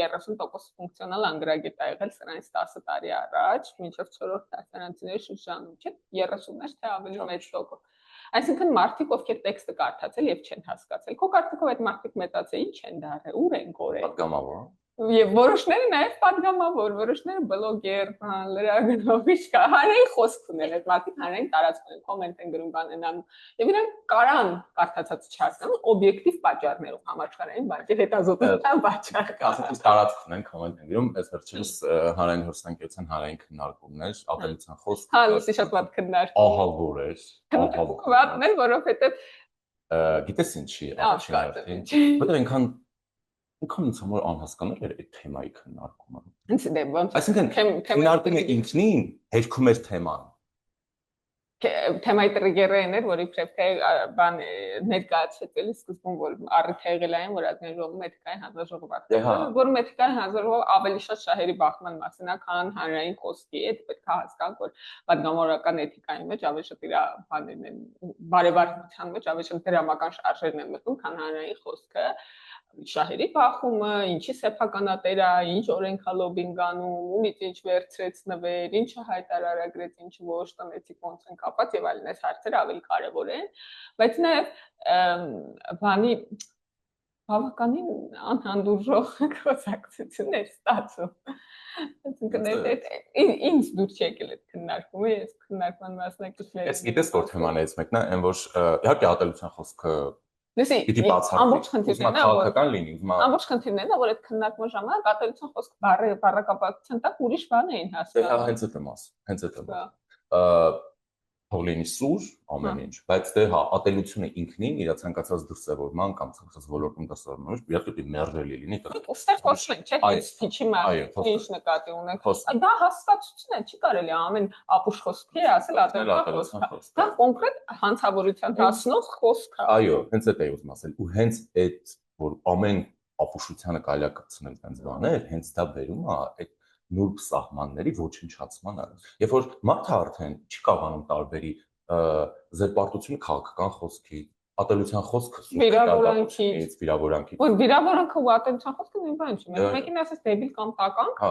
30% ֆունկցիոնալ անգրագիտ է եղել սրանից 10 տարի առաջ, մինչև 4-րդ դասարանցիների շրջանում, չէ՞, 30-ներ թե ավելի մեծ տոկոս։ Այսինքն մարդիկ ովքեր տեքստը կարդացել եւ չեն հասկացել։ Քո կարծիքով այդ մարդիկ մտածել ինչ են դարել, ուր են կորել։ Պատգամավոր։ Եվ որոշները նաև պատգամավոր, որոշները բլոգեր, լրագրող, ինչ կա, հանրային խոսք ուներ, այդ մարդիկ հանրային տարածքում են, կոմենտ են գրում, բան են անում։ Եվ իրանք կարան կարդացած չհասկանան, օբյեկտիվ պատճառներով, համաշխարհային բաժի հետազոտության պատճառ։ Ասած տարածք ունեն, կոմենտ են գրում, այս վերջերս հանրային հեռուստաընկերության հանրային քննարկումներ, ատելության խոսք։ Հա, լսի շատ վատ քննարկում։ Ահավոր էր, ահավոր։ Վատն էր, որովհետև գիտես ինչի, որտեղ ինքան ինձ համար անհասկանալի էր այդ թեմայի քննարկումը։ Ինձ դե ոնց։ Այսինքն քննարկումը ինքնին հերքում էր թեման։ Թեմայի տրիգերն էր, որ իբրև թե բան ներկայացվել է սկզբում, որ առիթ եղել այն, որ ազգային էթիկայի հանձնաժողովը, որ էթիկայի հանձնաժողովը ավելի շատ շահերի բախման մասին է, քան հանրային խոսքի, այդ պետք է հասկանանք, որ պատգամավորական էթիկայի մեջ ավելի շատ իր բաներն են, բարեբախտության մեջ ավելի շատ դրամական շարժերն են մտնում, քան հանրային խոսքը։ Շահերի բախումը, ինչի սեփականատեր է, ինչ օրենքալոբինգ անում, ումից ինչ վերցրեց նվեր, ինչը հայտարարագրեց, ինչը ոչ տնեցի ոնց են կապած եւ այլն, այս հարցերը ավելի կարեւոր են, բայց նաեւ բանի բավականին անհանդուրժող խոսակցություններ ստացում։ Այսինքն ինձ դուր չեկել այդ քննարկումը, ես քննարկման մասնակիցներ։ Ես գիտես որ թեմանից մեկն է, այն որ իհարկե ատելության խոսքը Լսի, ամբողջ խնդիրն է, քաղաքական լինի, ամբողջ խնդիրն է, որ այդ քննարկման ժամանակ ատելության խոսքը բառակապակցության տակ ուրիշ բան էին հասկանում։ Հենց այդ եմ ասում, հենց այդ եմ։ Թող լինի սուր ամեն ինչ, բայց դե հա, ատելությունը ինքնին իր ցանկացած դրսևորման կամ ցանկացած ոլորտում դրսևորման իհարկե մերժելի լինի։ Ոստեղ խոսում են, չէ՞, ինչի մասը, ինչ նկատի ունենք։ Դա հասկացություն է, չի կարելի ամեն ապուշ խոսքի ասել ատելության խոսք։ Դա կոնկրետ հանցավորության հասնող խոսք է։ Այո, հենց այդ է ուզում ասել։ Ու հենց այդ որ ամեն ապուշությանը կարելի է կցնել այնպես բաներ, հենց դա վերում է այդ նուրբ սահմանների ոչնչացման արած։ Երբ որ մարդը արդեն չի կարողանում տարբերի զերպարտությունը քաղաքական խոսքի, ատելության խոսքը վիրավորանքի։ Որ վիրավորանքը ու ատելության խոսքը նույն բան չի։ Մեկին ասես դեբիլ կամ տականք,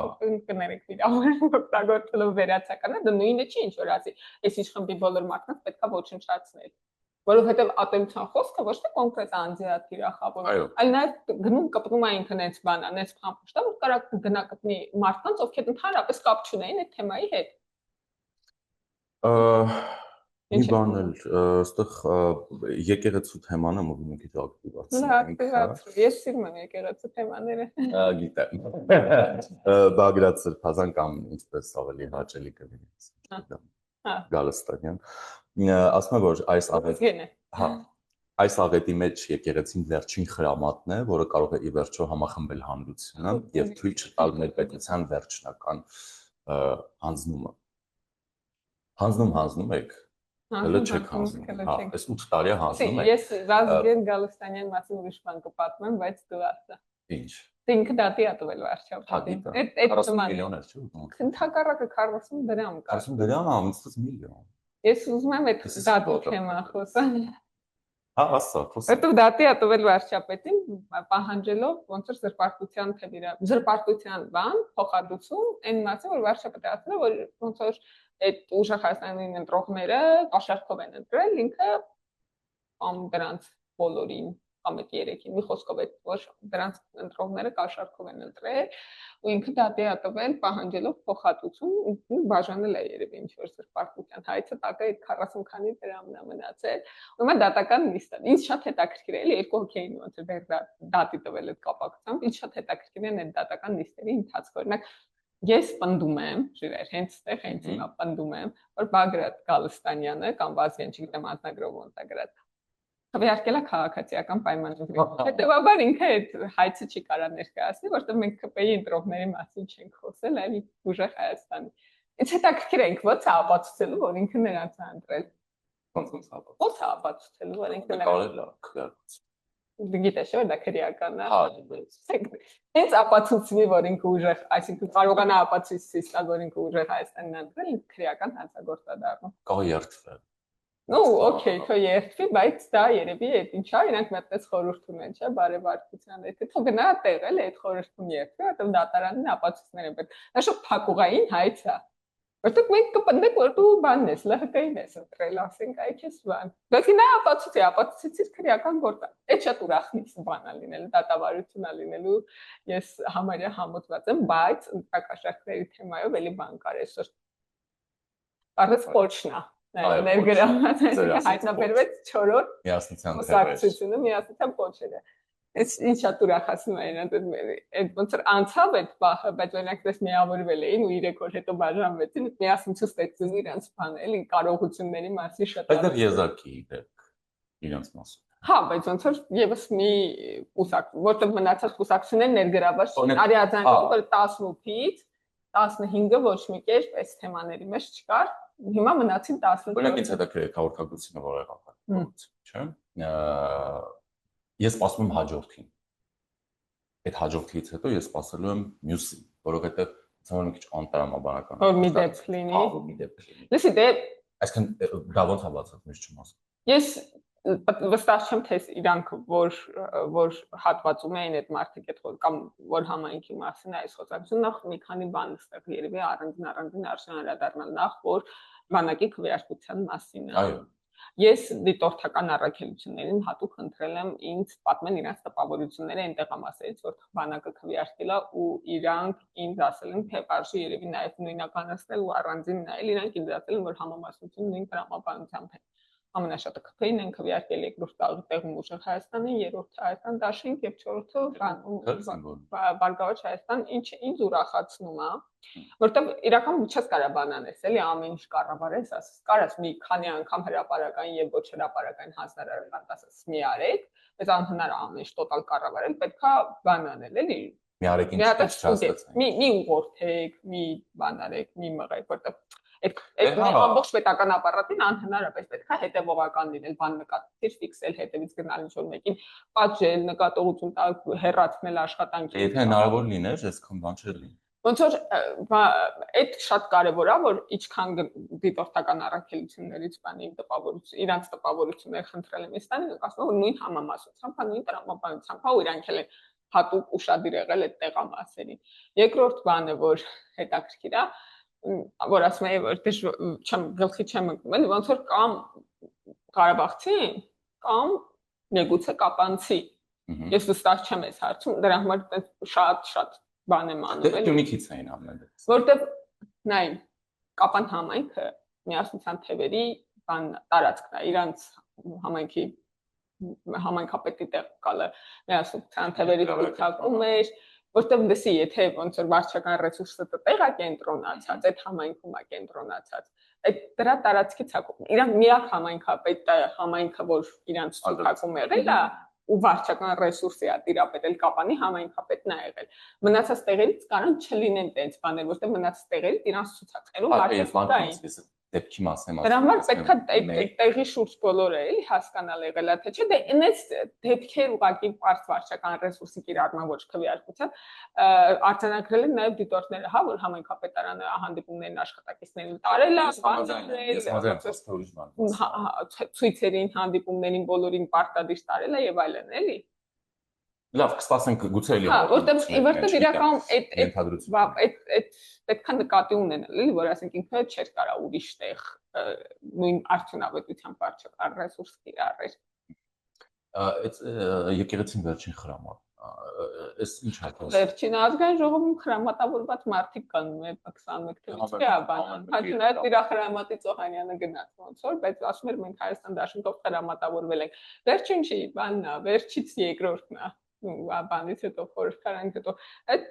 կներեք վիրավորանք օգտագործելով վերացականը, դա նույնը չի ինչ որ ասի։ Այս ինչ խմբի բոլոր մարդկանց պետքա ոչնչացնել։ Որովհետև ատելության խոսքը ոչ թե կոնկրետ անձի է թիրախավորում, այլ նաև գնում կպնում է ինքն այս բանը, այս փամփուշտը, որ կարող գնա կպնի մարդկանց, ովքեր ընդհանրապես կապ չունեին այդ թեմայի հետ։ Մի բան էլ, այստեղ եկեղեցու թեման է, որ մի քիչ ակտիվացրու։ Ես սիրում եմ եկեղեցու թեմաները։ Գիտեմ։ Բագրատ Սրբազան կամ ինչպես ավելի հաճելի կլինի։ Գալստանյան։ Ասում եմ, որ այս աղետի մեջ եկեղեցին վերջին խրամատն է, որը կարող է ի վերջո համախմբել հանրությունը եւ թույլ չտալ մեր պետության վերջնական հանձնումը։ Հանձնում եք։ Հələ չեք հանձնում։ Հա, այս 8 տարի է հանձնում եք։ Ես Վազգեն Գալստանյան մասին ուրիշ բան կպատմեմ, բայց դու ասա։ Ինչ։ Ինքը դատի է տվել վարչապետին։ Այդ 40 միլիոն էր, չէ՞։ Ընդհակառակը 40 դրամ կա։ 40 դրամ, ամսից միլիոն։ Ես ուզում եմ այդ դատի թեմա խոսալ։ Հա, ասա, խոսա։ Հետո դատի է տվել վարչապետին, պահանջելով ոնց որ զրպարտության բան, փոխադրություն, այն մասը, որ վարչապետը ասել է, որ ոնց որ այդ ուժեղ Հայաստանի ընտրողները կաշառքով են ընտրել, ինքը կամ դրանց բոլորին կամ այդ երեքին մի խոսքով այդ որ դրանց ընտրողները կաշառքով են ընտրել ու ինքը դատի է տվել պահանջելով փոխհատուցում բաժանել է երևի ինչ որ զրպարտության հայցը տակը այդ 40 քանի դրամն է մնացել ու հիմա դատական նիստ է ինձ շատ հետաքրքիր է էլի երկու հոգի էին ոնց որ դատի տվել այդ կապակցությամբ ինձ շատ հետաքրքիր են այդ դատական նիստերի ընթացքը օրինակ ես պնդում եմ, ժիրեր, հենց այդտեղ հենց հիմա պնդում եմ, որ Բագրատ Գալստանյանը կամ Վազգեն, չգիտեմ անձնագրով ոնց է գրած, քվեարկել է քաղաքացիական պայմանագրով։ Հետևաբար ինքը այդ հայցը չի կարա ներկայացնել, որովհետև մենք ԿՊ-ի ընտրողների մասին չենք խոսել, այլ ուժեղ Հայաստանի։ Ինչ հետաքրքիր ենք ո՞ց է ապացուցելու, որ ինքը նրանց է ընտրել։ Ո՞ց է ապացուցելու, որ ինքը նրանց է։ Գիտես, որ դա քրեական է։ Հենց ապացուցվի, որ ինքը ուժեղ, այսինքն կարողանա ապացույց ստալ, որ ինքը ուժեղ Հայաստանն ընտրել, ինքը քրեական հանցագործ է դառնում։ Կարող երթվել։ Ну, օքեյ, թո երթվի, բայց դա երևի է, ինչա, իրանք մտած խորհուրդ ունեն, չէ, բարեբախտության հետ։ Թո գնա տեղել այդ խորհրդում երթվի, որտեղ դատարանին ապացույցներ են պետք։ Դա շատ փակուղային հայց է։ Որտեղ մենք կպնդենք, որ դու բանն ես, ԼՀԿ-ին ես ընտրել, ասենք, այ քեզ բան։ Բայց նա ապացուցեցիր քրեական գործ։ Այդ շատ ուրախնից բան է լինելու, դատավարություն է լինելու։ Ես համարյա համոզված եմ, բայց ընտրակաշարքների թեմայով էլի բան կար այսօր։ Առանց փորձնա ներգրավված հայտնաբերվեց 4-րդ միասնության թեմը, միասնության փորձերը։ Այս ինչ շատ ուրախացնում է այդ ոնց որ անցավ այդ պահը, բայց օրինակ դες միավորվել էին ու 3 օր հետո բաժանվեցին, միասնություն ստեղծել իրանց բանը, էլի կարողությունների մասին շատ։ Բայց դեռ եզակի իրանց մասը։ Հա, բայց ոնց որ եւս մի կուսակ, որտեղ մնացած կուսակցությունները ներգրավված են։ Արիազանով որ 18-ից 15-ը ոչ մի կերպ այս թեմաների մեջ չկար, հիմա մնացին 18։ Օրինակ ինձ հետաքրքիր է հաղորդակցությունը որ եղավ, չէ՞։ Ես սպասում եմ հաջորդին։ Այդ հաջորդից հետո ես սպասելու եմ մյուսին, որովհետև ցավոք մի քիչ անտրամաբանական է։ Որ մի դեպք լինի։ Հա, մի դեպք լինի։ Լսի, դե այսինքն դա ոնց է բացած, միշտ չեմ ասում։ Ես վստահ չեմ, թե իրանք որ հատվածում էին այդ մարդիկ այդ կամ որ համայնքի մասին այս խոսակցությունը նախ մի քանի բան ստեղ երևի առանձին արժանարդառնալ նախ որ բանակի քվեարկության մասին է։ Այո։ Ես դիտորդական առաքելություններին հատուկ ընտրել եմ ինձ պատմեն իրանց տպավորությունները այն տեղամասերից, որ բանակը քվեարկել է ու իրանք ինձ ասել են, թե արժի երևի նաև նույնականացնել ու առանձին նայել, իրանք ինձ ասել են, որ համամասնությունը նույն տրամաբանությամբ է։ Ամենաշատը քվեին են քվեարկել երկրորդ տեղում ուժեղ Հայաստանին, երրորդը Հայաստան Դաշինք եւ չորրորդը Բարգավաճ Հայաստան, ինչը ինձ ուրախացնում է, որտեղ իրականում չես կարա բանանես, էլի ամեն ինչ կառավարես, ասես, կարաս մի քանի անգամ հրապարակային եւ ոչ հրապարակային հանձնարարական ասես մի արեք, բայց անհնար է ամեն ինչ տոտալ կառավարել, պետքա բանանել, էլի։ Մի արեք ինչ չհասկացա։ Մի ուղղորդեք, մի բանարեք, մի մղեք, որտեղ այդ ամբողջ պետական ապարատին անհնար է, բայց պետքա հետևողական լինել, բան նկատել, ֆիքսել, հետևից գնալ ինչ-որ մեկին, պատժել, նկատողություն տալ, հեռացնել աշխատանքից։ Եթե հնարավոր լիներ, այսքան բան չէր լինի։ Ոնց որ այդ շատ կարևոր է, որ ինչքան դիտորդական առաքելություններից բանի իրանց տպավորությունները խնդրել եմ Իսպանիայում, ասում որ նույն համամասությամբ, նույն տրամաբանությամբ, ու իրանք էլ հատուկ ուշադիր եղել այդ տեղամասերին։ Երկրորդ բանը, որ հետաքրքիր է, որ ասում եմ, որ գլխի չեմ ընկնում, ոնց որ կամ Ղարաբաղցին, կամ միգուցե կապանցի։ Ես վստահ չեմ այս հարցում, դրա համար շատ բան եմ անում, էլի։ Դունիքից էին ամեն դեպս։ Որտեվ նայ կապան համայնքը միասնության թևերի բան տարածքն է, իրանց համայնքի համայնքապետի տեղակալը միասնության թևերի ցուցակում էր, որտեվ դեսի եթե ոնց որ վարչական ռեսուրսը տեղա կենտրոնացած, այդ համայնքում է կենտրոնացած, այդ դրա տարածքից իրանք միակ համայնքապետը, համայնքը որ իրանց ցուցակում եղել է ու վարչական ռեսուրսի է տիրապետել կապանի համայնքապետն է եղել։ Մնացած տեղերից կարան չլինեն տենց բաներ, որտեղ մնացած տեղերից իրանց ցուցակներում վարչական դեպքի մասն եմ ասում։ Դրա համար պետքա այդ տեղի շուրջ բոլորը էլի հասկանալ եղել է, թե չէ, դե այնպես դեպքեր ուղղակի պարզ վարչական ռեսուրսի կիրառման ոչ քվեարկության արձանագրել են նաև դիտորդները, հա, որ համայնքապետարանը հանդիպումներին աշխատակիցներին տարել է, ցույցերին, հանդիպումներին բոլորին պարտադիր տարել է եւ այլն, էլի։ Լավ, կսպասենք գուցե էլի։ Հա, որտեղ իրական այդ պետքա նկատի ունենալ, էլի, որ ասենք ինքը չէր կարա ուրիշ տեղ նույն արդյունավետությամբ վարչական ռեսուրս կիրառել։ Այդ եկեղեցին վերջին խրամը։ Էս ինչ հայտնի։ Վերջին ազգային ժողովում խրամատավորված մարդիկ կան 21 թվականից է բանան։ Հաշնայած իր խրամատի Ծոհանյանը գնաց ոնց որ, բայց ասում էր մենք Հայաստան Դաշնքով խրամատավորվել ենք։ Վերջին չի, բանն է, վերջից երկրորդն է։ Բանից հետո խորհրդարանք հետո այդ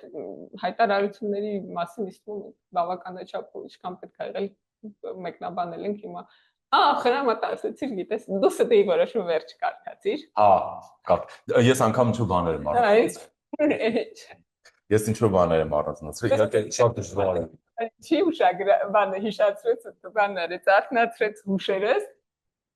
հայտարարությունների մասին իստում բավականաչափ ինչքան պետք է եղել մեկնաբանել ենք հիմա խրամատացիր գիտես դու ստեի որոշում վերջ կարգացիր ես անգամ ինչ-որ բաներ եմ առանձնացրել ես ինչ-որ բաներ եմ առանձնացրել իհարկե շատ դժվար է չի ուշագրավ բանը հիշացրեց բաները ծախնացրեց հուշերս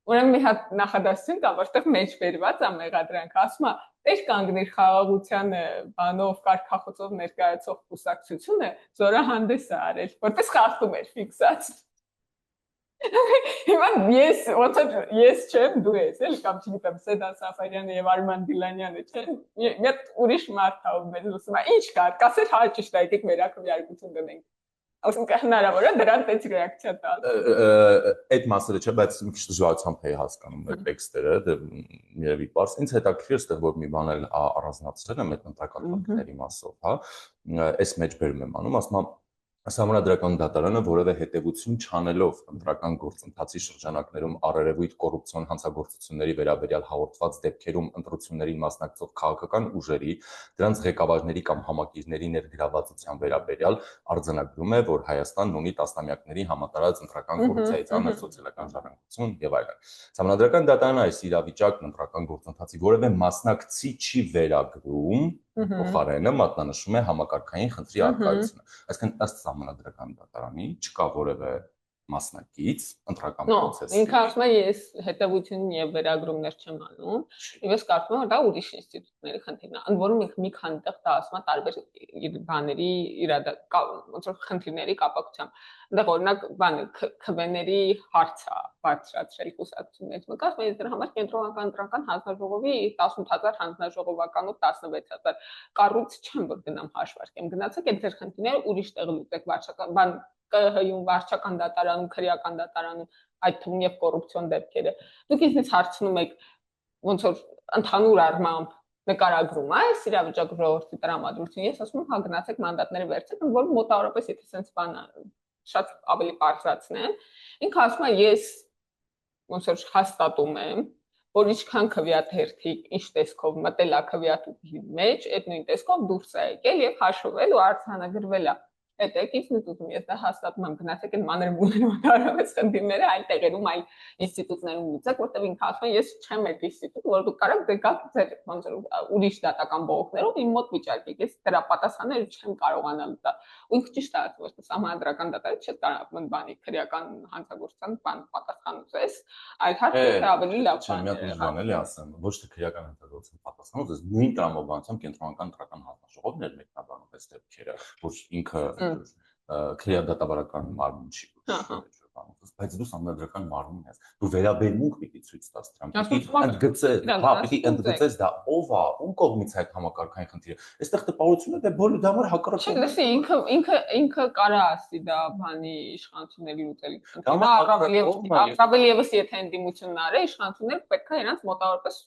ուրեմն մի հատ նախադասություն կա որտեղ մեջ բերված է մեղադրանք ասում է Տեր կանգնիր խաղաղությանը բանով կարգախոսով ներկայացող կուսակցությունը զորահանդես է արել, որպես խախտում էր ֆիքսած։ Հիմա ես չեմ, դու ես, էլի կամ չգիտեմ, Սեդան Սաֆարյանը եւ Արման Դիլանյանը չեն, մի ուրիշ մարդ ա ով մեզ լսում է, ինչ կա, կասեր հա ճիշտ է, եկեք վերաքվեարկություն դնենք։ Ասենք հնարավոր է դրան տենց ռեակցիա տալ։ Այդ մասերը չէ, բայց մի քիչ դժվարությամբ էի հասկանում այդ տեքստերը, երևի պարզ։ Ինձ հետաքրքիր է ստեղ որ մի բան էլ առանձնացրել եմ այդ ընտրական ֆակտների մասով, հա։ Այս մեջ բերում եմ անում, ասում եմ Սահմանադրական դատարանը որևէ հետևություն չանելով ընտրական գործընթացի շրջանակներում առերևույթ կոռուպցիոն հանցագործությունների վերաբերյալ հաղորդված դեպքերում ընտրություններին մասնակցող քաղաքական ուժերի, դրանց ղեկավարների կամ համակիրների ներգրավվածության վերաբերյալ արձանագրում է, որ Հայաստանն ունի տասնամյակների համատարած ընտրական կոռուպցիայի ծանր սոցիալական ժառանգություն եւ այլն։ Սահմանադրական դատարանը այս իրավիճակն ընտրական գործընթացի որևէ մասնակցի չի վերագրում, փոխարենը մատնանշում է համակարգային խնդրի առկայությունը։ Այսինքն ըստ Սահմանադրական դատարանի չկա որևէ մասնակից ընտրական process-ի։ Ինքը ասում է ես հետևությունն եւ վերագրումներ չեմ անում, եւ ես կարծում եմ որ դա ուրիշ ինստիտուտների խնդիրն է։ Ընդ որում մի քանի տեղ դա ասում է տարբեր բաների ոնց որ խնդիրների կապակցությամբ։ Այնտեղ օրինակ բանը քվեների հարցը բարձրացրել կուսակցություններից մկած, բայց դրա համար կենտրոնական ընտրական հանձնաժողովի 18000 հանձնաժողովականով 16000 կառույց չեմ որ գնամ հաշվարկեմ։ Գնացեք այդ ձեր խնդիրները ուրիշ տեղ լուծեք վարչական բան ԿՀ-ում, վարչական դատարանում, քրեական դատարանում, այդ թվում եւ կոռուպցիոն դեպքերը։ Դուք ինձնից հարցնում եք ոնց որ ընդհանուր առմամբ նկարագրում է այս իրավիճակը ժողովրդի տրամադրություն։ Ես ասում եմ, հա գնացեք մանդատները վերցրեք, որ մոտավորապես եթե sense բան շատ ավելի բարձրացնեն։ Ինքը ասում է ես ոնց որ հաստատում եմ, որ ինչքան քվեաթերթի ինչ տեսքով մտել է քվեաթուղի մեջ, այդ նույն տեսքով դուրս է եկել եւ հաշվել ու արձանագրվել է։ Այդ էքիպն ուզում ես դա հաստատում եմ գնացեք այն մանրամասներում դարավեց խնդիրները այլ տեղերում այլ ինստիտուտներում լուծեք որտեղ ինքը ասում է ես չեմ այդ ինստիտուտ որ դուք կարաք դեկաք ձեր ոնց որ ուրիշ դատական բողոքներով իմ մոտ վիճարկեք ես դրա պատասխանները չեմ կարողանալ տա ու ինքը ճիշտ է ասում որ Սահմանադրական դատարանը չի կարող բանի քրեական հանցագործության բան պատասխան ուզես այլ հարցը ավելի լավ բան էլի ասեմ ոչ թե քրեական հանցագործության պատասխան ուզես նույն տրամաբանությամբ կենտրոնական ընտրական հանձնաժողովն էր մեկնաբանում այս դեպքերը որ ինքը քրեադատավարական մարմին չի բայց դու Սահմանադրական մարմին ես դու վերաբերմունք պիտի ցույց տաս դրան պիտի ընդգծես դա ով է ում կողմից այդ համակարգային խնդիրը այստեղ տպավորությունը դե բոլոր դա համար հակառակ չէ լսի ինքը կարա ասի դա բանի իշխանությունների ուտելի ավելի եւս եթե ընդդիմությունն արի իշխանությունները պետք է իրանց մոտավորապես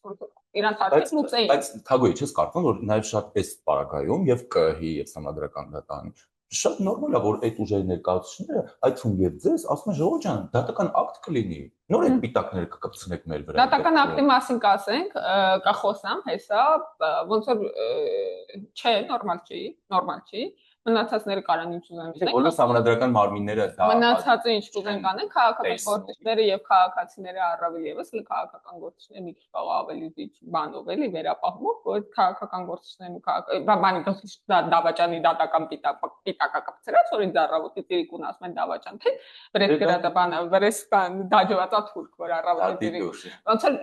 իրանց հարցից լուծեին բայց թագոյի չես կարծում որ նաեւ շատ էս պարագայում եւ ԿՀ-ի եւ Սահմանադրական դատարանի շատ նորմալ է որ այդ ուժերի ներկայացուցիչները այդ թվում եւ ձեզ ասում են ժողովուրդ ջան դատական ակտ կլինի նոր այդ պիտակները կկպցնեք մեր վրա դատական ակտի մասին կասենք կխոսամ հեսա ոնց որ չէ նորմալ չի մնացածները կարան ինչ ուզեն ասենք բոլոր Սահմանադրական մարմինները դա մնացածը ինչ ուզեն կանեն քաղաքական գործիչները եւ քաղաքացիները առավել եւս քաղաքական գործիչները մի քիչ ավելի բանով էլի վերապահումով որ քաղաքական գործիչներն ու բանի դավաճանի դատական պիտակա կապցրած որ ինձ առավոտի տիրիկուն ասում են դավաճան թե վրես գրադաբանը վրես դաջվածա թուրք որ առավոտի տիրիկ ոնց որ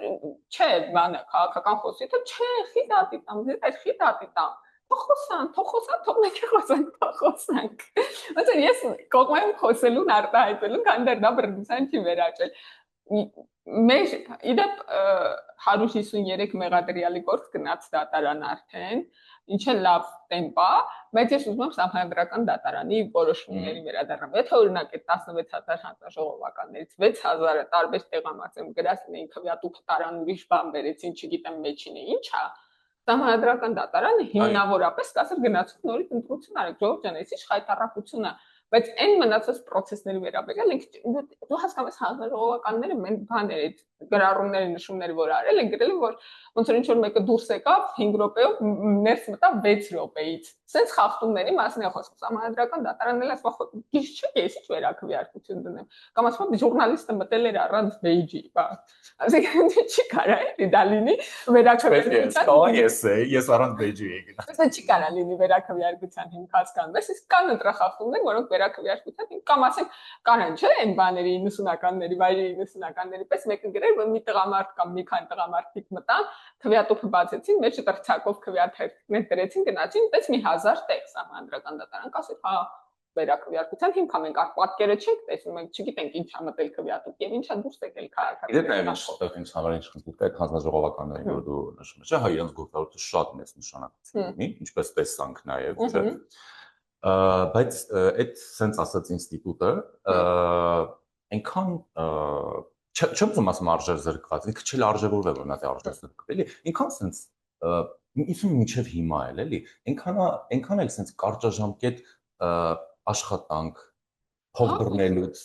չէ բանը քաղաքական խոսի թե չէ խիդատի տամ այդ խիդատի տամ Թողոսան, թող մեկ խոսանք։ Ոնց որ ես կողմեմ խոսելուն արտահայտելուն, քան դեռ դա բռնության չի վերաճել։ Մեր իդեպ 153 մեղադրյալի գործ գնաց դատարան արդեն, ինչը լավ տեմպ է, բայց ես ուզում եմ Սահմանադրական դատարանի որոշումների վերադառնալ։ Եթե օրինակ այդ 16000 հանձնաժողովականներից 6000-ը տարբեր տեղամասերում գրած էին քվեատուփ տարան ուրիշ բան վերեցին, չգիտեմ մեջինը ինչ է Սահմանադրական դատարանը հիմնավորապես կասեր գնացող նորից ընտրություն արեք ժողովուրդ ջան, էս ինչ խայտարակություն է, բայց այն մնացած process-ների վերաբերյալ դու հասկանում ես հանձնաժողովականները մեն բաներ այդ գրառումների նշումները որ արել են գրել որ ոնց որ ինչ որ մեկը դուրս եկավ 5 րոպեով ներս մտավ 6 րոպեից սենց խախտումների մասին է խոսքը Սահմանադրական դատարանն էլ ասում գիշ չէ ես ինչ վերակվեարկություն դնեմ կամ ասում ժուրնալիստը մտել էր առանց բեյջի բա ասենք չի կարա դա լինի վերակվեարկության ես առանց բեյջի եի գնաց դա չի կարա լինի վերակվեարկության հիմք հասկանում ես իսկ կան ընտրախախտումներ որոնք վերակվեարկության կամ ասենք կանեն չէ այն բաների 90-ականների վայրի 90-ականների պես մեկը գրել որ մի տղամարդ կամ մի քանի տղամարդիկ մտան քվեատուփը բացեցին մեջ դրցակով քվեաթերթներ դրեցին գնացին այդպես մի 1000 տեղ Սահմանադրական դատարան կասեր հա վերակվեարկության հիմքա մենք այդ պատկերը չենք տեսնում մենք չգիտենք ինչա մտել քվեատուփ եւ ինչա դուրս եկել քաղաքացիական Իդեպ ինձ համար ինչ խնդիր կա այդ հանձնաժողովականներին որ դու նշում ես հա իրենց գործառույթը շատ մեծ նշանակություն ունի ինչպես տեսանք նաեւ չէ բայց այդ sense ասած ինստիտուտը այնքան չեմ ուզում ասեմ արժեր զրկված, ինքը չէ արժևորվել որ նա դե արժեր զրկվել, էլի, այնքան sense իսու մինչև հիմա էլի, այնքան էլ sense կարճաժամկետ աշխատանք հող բռնելուց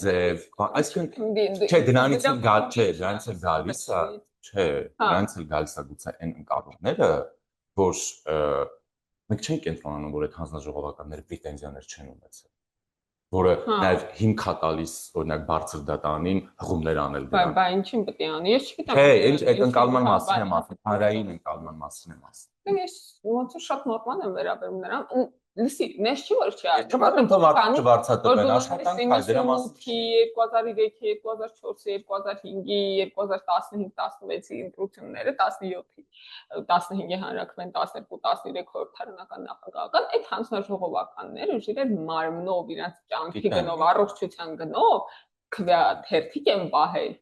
ձև, այսինքն չէ դրանից էլ գալիս է, չէ, դրանից էլ գալիս է գուցե այն ընկալումները, որ մենք չենք կենտրոնանում, որ այդ հանձնաժողովականները պրետենզիաներ չեն ունեցել, որը նաև հիմք է տալիս օրինակ բարձր դատարանին հղումներ անել դրան։ Բայց ինչին պետք է անի, ես չգիտեմ։ Չէ, այդ ընկալման մասին եմ ասում, հանրային ընկալման մասին եմ ասում։ Ես ոնց որ շատ նորմալ եմ վերաբերում նրան, լսի, նես չի որ չի արել։ Չմարդում թող չվարձատրեն աշխատանք, հայ դրա մասին 2003-ի, 2004-ի, 2005-ի, 2015-16-ի ընտրությունները, 17-ի, 15-ի հանրաքվեն, 12-13 խորհրդարանական նախագահական, այդ հանձնաժողովականները իրար մարմնով, իրանց կյանքի գնով, առողջության գնով քվեաթերթիկ են պահել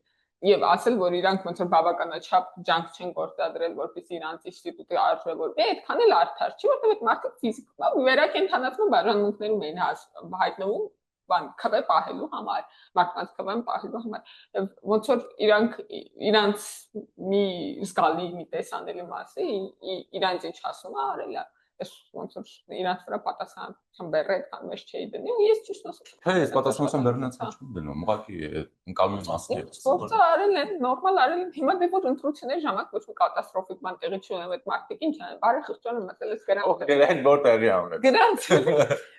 եւ ասել որ իրանք ոնց որ բավականաչափ ջանք չեն գործադրել որպեսզի իրանք ինստիտուտի արժևորվի, այդքան էլ արդար չի, որտեղ այդ մարդիկ ֆիզիկական վերակենդանացման բաժանմունքներում էին հայտնվում բան քվե պահելու համար, մարդկանց քվեն պահելու համար, ոնց որ իրանք մի զգալի մի տեսանելի մասի իրանք ինչ ասում է արել է ես ոնց որ իրանք վրա պատասխանատվության բեռը այդքան մեծ չի դնի ու ես ճիշտ ասեմ չէ ես պատասխանատվության բեռն չեմ դնում ուղղակի ընկալումի մասին է գործը արել են նորմալ արել են հիմա դե որ ընտրությունների ժամանակ ոչ մի կատաստրոֆիկ բան տեղի չունի այդ մարդիկ ինչ են բարի խղճանը մտել էս գրանց որ տեղի ամեն գրանց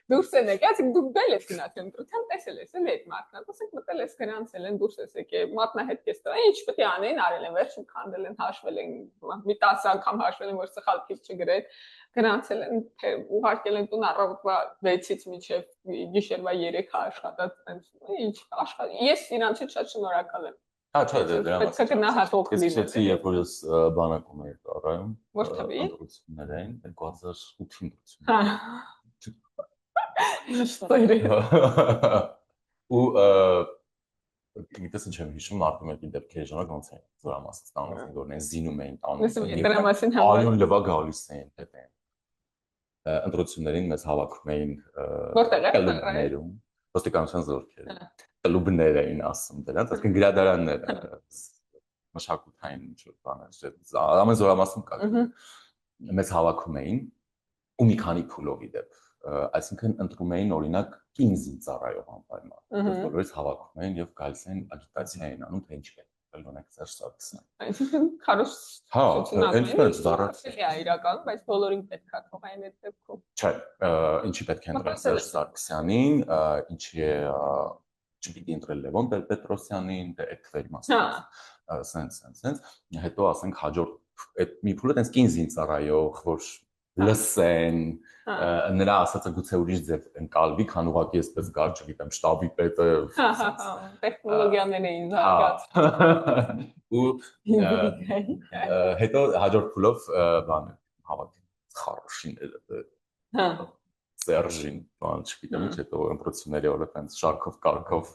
դուրս են եկած դու բել ես գնացել ընտրության տեսել ես էլի այդ մարդն ասենք մտել ես գրանցել են դուրս ես եկել մատնահետքես տա ինչ պետք է անեն արել են վերջին քանդել են հաշվել են մի 10 անգամ հաշվել են որ սխալ քիչ չգրել գրանցել են թե ուղարկել են տուն առավոտվա 6-ից մինչև գիշերվա 3-ը աշխատած ինչ աշխատած ես իրանցից շատ շնորհակալ եմ հա չէ դրա պետք է գնահատող լինի ես երբ որ ես բանակում էի ծառայում որ թվի ընտրություններ էին 2008-ին ու գիտես ինչ եմ հիշում մարդու մեկի դեպքերի ժամանակ ոնց էին զորամասից տանում որն են զինում էին տանում արյուն լվա գալիս էին հետեն ընտրություններին մեզ հավաքում էին կլուբներում ոստիկանության զորքերը կլուբներ էին ասում դրանց այսինքն գրադարաններ մշակութային ինչ-որ բաներ ամեն զորամասում կա մեզ հավաքում էին ու մի քանի փուլովի դեպ այսինքն ընտրում էին օրինակ կին զինծառայող անպայման բոլորից հավաքում էին եւ գալիս էին ագիտացիա էին անում թե ինչ է օրինակ Սերժ Սարգսյան այսինքն քարոս հա այնպես զառացել է իրականում բայց բոլորին պետք է թողային այդ դեպքում չէ ինչի պետք է ընտրել Սերժ Սարգսյանին ինչի է չպիտի ընտրել Լևոն Պետրոսյանին դե այդ թվերի մասին sense հետո ասենք հաջորդ այդ մի փուլը տենց կին զինծառայող որ լսեն նրա ասածը գուցե ուրիշ ձև ընկալվի քան ուղղակի այսպես գար չգիտեմ շտաբի պետը տեխնոլոգիաներ էին զարգաց ու հետո հաջորդ փուլով բան հավաքել խարոշիները Սերժին բան չգիտեմ ինչ հետո ընտրությունների օրը տենց շարքով կարգով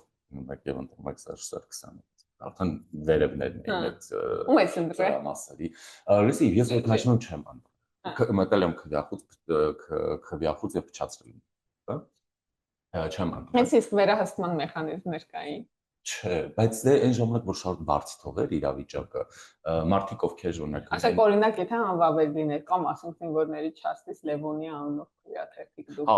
մեկ եւ ընտրում եք Սերժ Սարգսյանը արդեն վերևներն էին այդ ում ես ընտրել մասերի լսի ես այդ հաշվում չեմ անդրել մտել եմ քվեախուց եւ փչացրել հա չեմ անդրել հենց իսկ վերահսկման մեխանիզմներ կային չէ բայց դե այն ժամանակ որ շատ բարձ թողեր իրավիճակը մարդիկ ովքեր օրինակ ասեք օրինակ եթե անվավել լիներ կամ ասենք զինվորների չաստից Լևոնի անունով քվեաթերթիկ դուք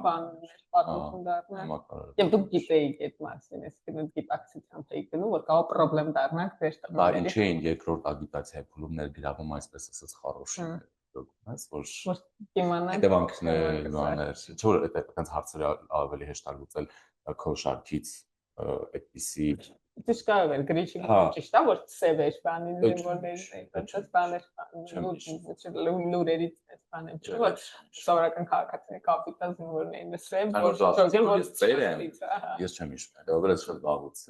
բաններ պատմություն դառնալ եւ դուք գիտեիք այդ մասին այսինքն գիտակցությամբ էիք գնում որ կարող պրոբլեմ դառնաք ձեր տղաների ինչ էին երկրորդ ագիտացիայի փուլում ներգրավում այսպես ասած խարոշին այս որ իմանալ հետևանքներ բաներ չէ որ այդպես հարցերը ավելի հեշտ է լուծել քո շարքից այդպիսի ճիշտ կարող է գրիչի ճիշտ է որ սև էր բանին զինվորներից այդպես բաներ լուրերից այս բաներ չէ որ սովորական քաղաքացիների կապիտալ զինվորներին սև որ ժողովրդին որ ես չեմ հիշում ով էս շատ վաղուց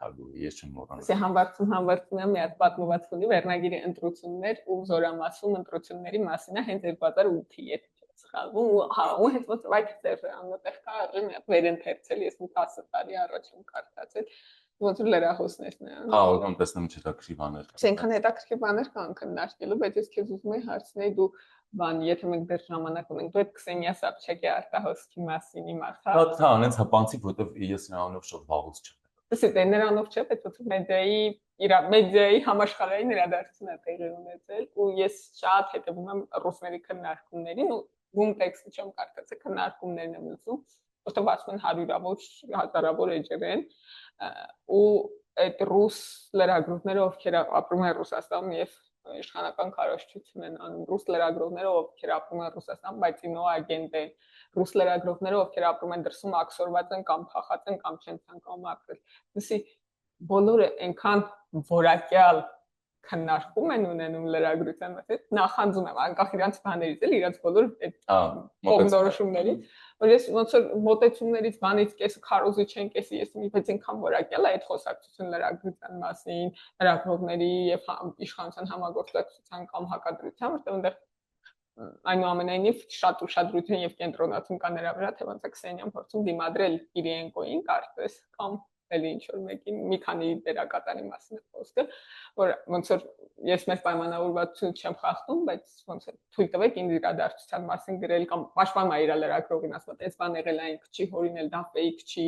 հագու ես չեմ մոռանում ասի համբարձում եմ մի հատ պատմված ունի վերնագիրի ընտրություններ ու զորամասում ընտրությունների մասին է հենց 2008-ի եթե սխալվում հա ու հետ ոնց այդ ծերը անտեղ կա վերընթերցել ես մի 10 տարի առաջ եմ կարդացել ոնց որ լրահոսներն են հա ոնց տեսնում չհետաքրքիր բաներ այնքան հետաքրքիր բաներ կան քննարկելու բայց ես քեզ ուզում եի հարցնել դու բան, եթե մենք դեռ ժամանակ ունենք, դու այդ Քսենիա Սաբչակի արտահոսքի մասին իմաց, հա։ Դա անենց հպանցիկ, որովհետև ես նրանով շուտ վաղուց չեմ։ Դե նրանով չէ, բայց ոնց մեդիայի համաշխարհային իրադարձությունն է տեղի ունեցել, ու ես շատ հետևում եմ ռուսների քննարկումներին, ու ում տեքստը չեմ կարդացել, քննարկումներն եմ լսում, որտեղ ասում են հարյուրավոր, հազարավոր էջեր են, ու այդ ռուս լրագրողները, ովքեր ապրում են Ռուսաստանում եւ իշխանական քարոզչություն են անում, ռուս լրագրողները, ովքեր ապրում են Ռուսաստանում, բայց ինոագենտ են, ռուս լրագրողները, ովքեր ապրում են դրսում, աքսորված են կամ փախած են կամ չեն ցանկանում ապրել։ Դասի բոլորը այնքան որակյալ քննարկում են ունենում լրագրության մասին, նախանձում եմ անկախ իրանց բաներից, էլ իրանց բոլոր այդ կողմնորոշումներից, որ ես ոնց որ մոտեցումներից բանից կեսը քարոզի չեն, կեսը ես բայց այնքան որակյալ է այդ խոսակցություն լրագրության մասին, լրագրողների եւ իշխանության համագործակցության կամ հակադրության, որտեղ այնտեղ այնուամենայնիվ շատ ուշադրություն եւ կենտրոնացում կա նրա վրա, թե ոնց է Քսենիան փորձում դիմադրել Իրիենկոին, կարծես, կամ էլի ինչ-որ մեկին մի քանի դերակատարի մասին է խոսքը, որ ոնց որ ես մեծ պայմանավորվածություն չեմ խախտում, բայց ոնց է թույլ տվեք ինձ իրադարձության մասին գրել կամ պաշտպանում է իր լրագրողին, ասում է, այս բան եղել է, ինքը չի հորինել, դա ֆեյք չի,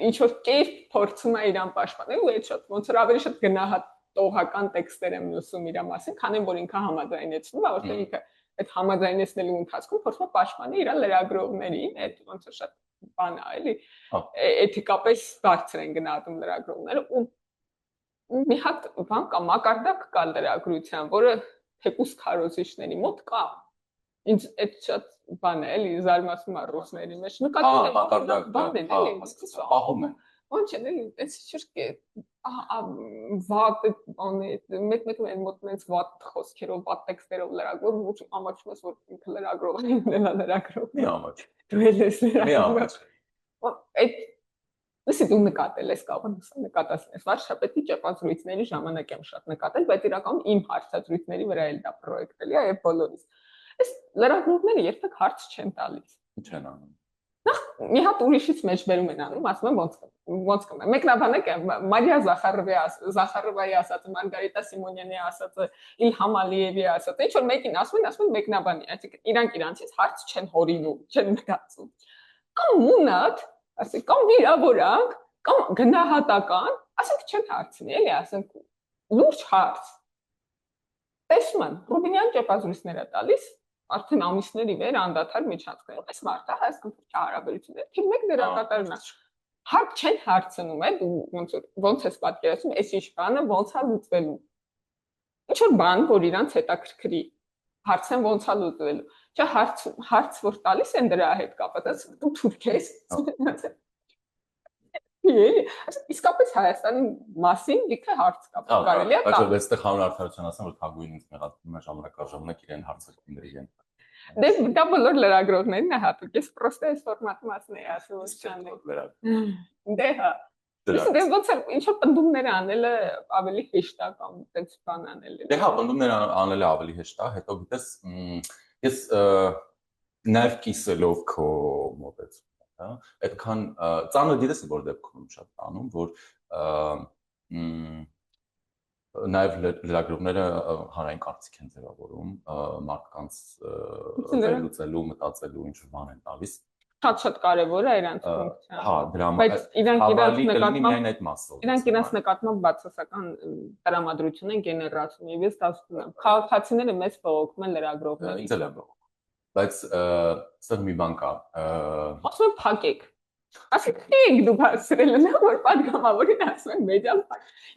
ինչ-որ կերպ փորձում է իրան պաշտպանել, ու այդ շատ ոնց որ ավելի շատ գնահատողական տեքստեր եմ լսում իր մասին, քան որ ինքը համաձայնեցնում է, որտեղ ինքը այդ համաձայնեցնելու ընթացքում փորձում է պաշտպանել իր լրագրողներին, այդ ոնց որ շատ բան է, էլի էթիկապես բարձր են գնահատում լրագրողները, ու մի հատ բան կա, մակարդակ կա լրագրության, որը թեկուս քարոզիչների մոտ կա։ Ինձ այդ շատ բան է, էլի զարմացնում է ռուսների մեջ, նկատում եմ մակարդակ բան է, էլի պահում են։ Ոնց է, էլի, այս չրկե, վատ բանը, մեկ-մեկ մոտ մեծ վատ խոսքերով, վատ տեքստերով լրագրող, ու ամաչում ես, որ ինքը լրագրող է, լրագրող։ Մի ամաչ։ Դու ես լրագրող։ Այդ լսի դու նկատել ես կարող նկատած ես վարշապետի ճեպազրույցների ժամանակ եմ շատ նկատել, բայց իրականում իմ հարցազրույցների վրա էլ դա պրոյեկտելի է եւ բոլորիս։ Այս լրագրողները երբեք հարց չեն տալիս։ Ինչ են անում։ Նախ մի հատ ուրիշից մեջբերում են անում, ասում են ոնց կա։ Մեկնաբանեք Մարիա Զախարովայի ասածը, Մարգարիտա Սիմոնյանի ասածը, Իլհամ Ալիևի ասածը, ինչ որ մեկին ասում են մեկնաբանի, այսինքն իրանք իրանցից հարց չեն հորինում, չեն մտածում։ Կամ մունատ, ասենք, կամ վիրավորանք, կամ գնահատական, ասենք չեն հարցնի, էլի, ասենք լուրջ հարց։ Տեսնում են, Ռուբինյան ճեպազրույցներ է տալիս, արդեն ամիսների վեր անդադար միջանցքներով, այս մարդը հայաստան-թուրքի հարաբերությունները, թիվ 1 դերակատարն է։ Հարց չեն հարցնում, դու ոնց ես պատկերացնում, այս ինչ բանը ոնց է լուծվելու։ Ինչ որ բան, որ իրանց հետաքրքրի, հարցեն ոնց է լուծվելու։ Չէ, հարց որ տալիս են դրա հետ կապված, դու թուրք ես։ Իսկապես Հայաստանի մասին լիքը հարց կա, կարելի է տալ։ Բայց այստեղ հանուն արդարության ասեմ, որ Թագուհին ինձ մեղադրում է ժամանակ իրեն հարցակիրների են։ Դե դա բոլոր լրագրողներն է հատուկ, ես պրոստը այս ֆորմատի մասն էի ասում, դե հա։ Դե ոնց է, ինչ որ պնդումներ անելը ավելի հեշտ է կամ այդպես բան անելը։ Դե հա, պնդումներ անելը ավելի հեշտ է, հետո գիտես, ես նաև կիսելով քո մոտեցում, հա, այդքան ծանր գիտես որ դեպքում շատ անում, որ նաև լրագրողները հանրային կարծիք են ձևավորում, մարդկանց վերլուծելու, մտածելու ինչ բան են տալիս։ Շատ կարևոր է իրանց ֆունկցիան։ Հա, դրա բայց իրանք իրենց նկատմամբ բացասական տրամադրություն են գեներացում, եւ ես դա ասում եմ, քաղաքացիները մեծ բողոքում են լրագրողներին։ Ինձ էլ եմ բողոքում։ Բայց սա մի բան կա։ Ասում եմ փակեք։ Ասեք դու բացրել ես որ պատգամավորին ասում են մեդիան։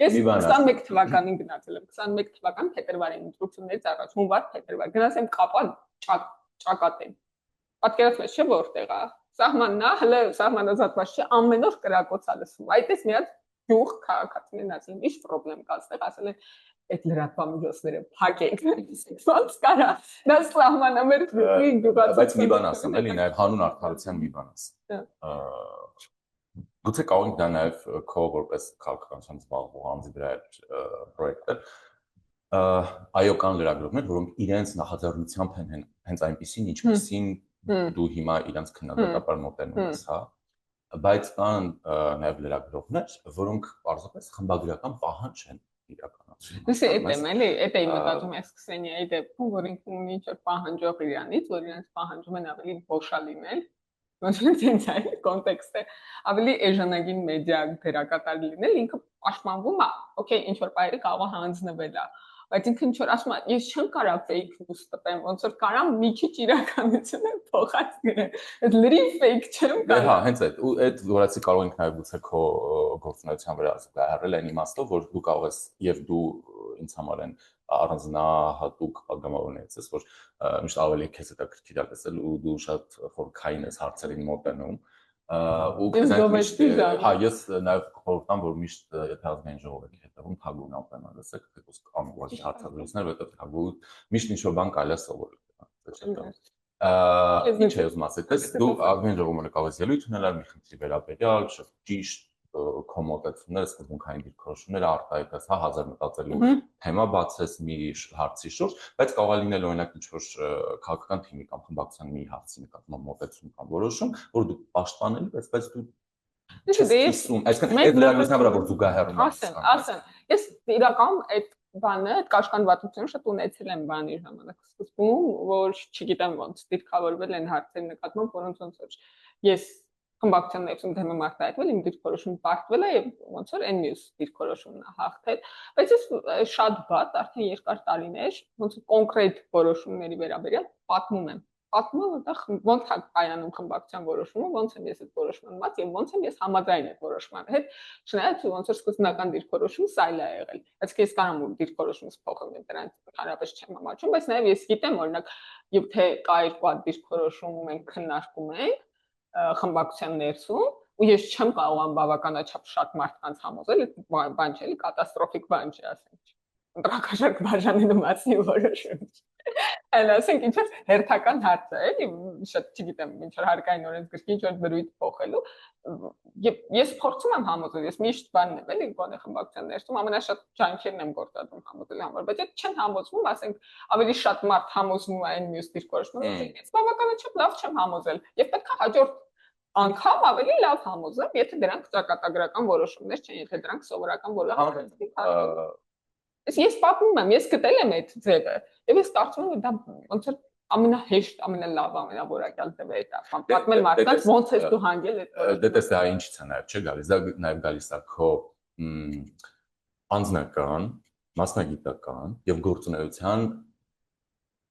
Ես 21 թվականին գնացել եմ, 21 թվական փետրվարին ընտրություններից առաջ, հունվար փետրվար, գնացեմ կապա ճակատեն։ Պատկերացնում ես չէ որտեղ է։ Սահմանն է, հələ սահմանազատված չէ, ամեն օր կրակոց է լսում։ Այդպես մի հատ գյուղ քաղաքացիներն ասել են, ի՞նչ խնդրեմ կա, այստեղ ասել են այդ լրատվամիջոցները փակեք։ Ոնց կարա։ Դա սահմանը մեր գյուղացու։ Բայց մի բան ասեմ, էլի նաև հանուն արդարության մի բան ասեմ։ Գուցե կարող ենք դա նաև քո որպես քաղաքականության զբաղվող անձի վրա պրոյեկտը։ Այո, կան լրագրողներ, որոնք իրենց նախաձեռնությամբ են հենց այնպեսին, ինչպեսին դու հիմա իրենց քննադատաբար մոտենում ես, հա, բայց կան նաև լրագրողներ, որոնք պարզապես խմբագրական պահանջ են իրականացում։ Դες էտե մտածում ես Քսենիայի դեպքում, որ ինքն ունի ինչ-որ պահանջող իրանից, որ իրանց պահանջում են ավելի բոշա լինել, ոնց որ ցենց այ կոնտեքստը ավելի էժանագին մեդիա դերակատար լինել, ինքը պաշտպանվում է, օքեյ, ինչ որ բայրը կարող է հանձնվել է, բայց ինքը ինչ որ ասում է, ես չեմ կարա fake news տպեմ, ոնց որ կարամ մի քիչ իրականությունը փոխած գրեմ, այդ լրիվ fake չեմ կարա։ Հա, կարա։ հենց այդ որացի կարող ենք նաև գուցե քո գործունեության վրա զգայարել այն իմաստով, որ դու կարող ես եւ դու ինձ համար են առանձնահատուկ պատգամավորներից ես, որ միշտ ավելի քեզ հետաքրքիր է լսել ու դու շատ խորքային ես հարցերին մոտենում ու հա ես նաև խորհուրդ որ միշտ եթե ազգային ժողովի հետևում թագուն ապենա լսեք թեկուզ ամուղի հարցազրույցներ որտեղ թագու միշտ ինչ որ բան կարելի է սովորել ինչ է ուզում ասել դες դու ազգային ժողովում կարող ես ելույթ ունենալ մի խնդրի վերաբերյալ ճիշտ քո մոտեցումները սկզբունքային դիրքորոշումները արտահայտես հա հազար մտածելու թեմա բացես մի հարցի շուրջ բայց կարող է լինել օրինակ ինչ-որ քաղաքական թիմի կամ խմբակցության մի հարցի նկատմամբ մոտեցում կամ որոշում որ դու պաշտպանել ես բայց դու այսինքն այդ լրագրության վրա որ զուգահեռում ասեն ես իրականում այդ բանը այդ կաշկանդվածությունը շատ ունեցել եմ բանի ժամանակ սկզբում որ չգիտեմ ոնց դիրքավորվել են հարցերի նկատմամբ որոնց ոնց ես խմբակցության ներսում դեմ եմ արտահայտվել իմ դիրքորոշումը պարտվել է եւ ոնց որ այն մյուս դիրքորոշումն է հաղթել բայց ես շատ բաց արդեն երկար տարիներ ոնց որ կոնկրետ որոշումների վերաբերյալ պատմում եմ որտեղ ոնց է կայանում խմբակցության որոշումը ոնց եմ ես այդ որոշման մած եւ ոնց եմ ես համաձայն այդ որոշման հետ չնայած ոնց որ սկզբնական դիրքորոշումը սայլ է եղել այսինքն ես կարամ որ դիրքորոշումս փոխեմ դրանից հարաբերս չեմ համաչում բայց նաեւ ես գիտեմ օրինակ եթե կա երկու հատ դիրքորոշում ու մենք քննարկում ենք խմբակցության ներսում ու ես չեմ կարողանում բավականաչափ շատ մարդկանց համոզել այդ բան չէ, կատաստրոֆիկ բան չէ, ասենք։ Ընտրակաշարք բաժանելու մասին որոշում։ Այլ ասենք ինչ-որ հերթական հարց է, էլի, շատ չգիտեմ, ինչ-որ հարկային օրենսգրքի ինչ-որ դրույթ փոխելու։ Ես փորձում եմ համոզել, ես միշտ բանն եմ, էլի, գոնե խմբակցության ներսում ամենաշատ ջանքերն եմ գործադրում համոզելու համար, բայց այդ չեն համոզվում, ասենք, ավելի շատ մարդ համոզվում է այն մյուս դիրքորոշումը, ես բավականաչափ լավ չեմ համոզել, եւ պետք է հաջորդ անգամ ավելի լավ համոզեմ, եթե դրանք ճակատագրական որոշումներ չեն, եթե դրանք սովորական որոշումներ Ես պատմում եմ, ես գտել եմ այդ ձևը, եւ ես կարծում եմ դա ոնց որ ամենահեշտ, ամենալավ, ամենավորակյալ ձևը է դա։ Պատմել մարդկանց ոնց ես դու հանգել այդ Դե տեսա ինչից է նաեւ չէ գալիս, դա նաեւ գալիս է քո անձնական, մասնագիտական եւ գործունեության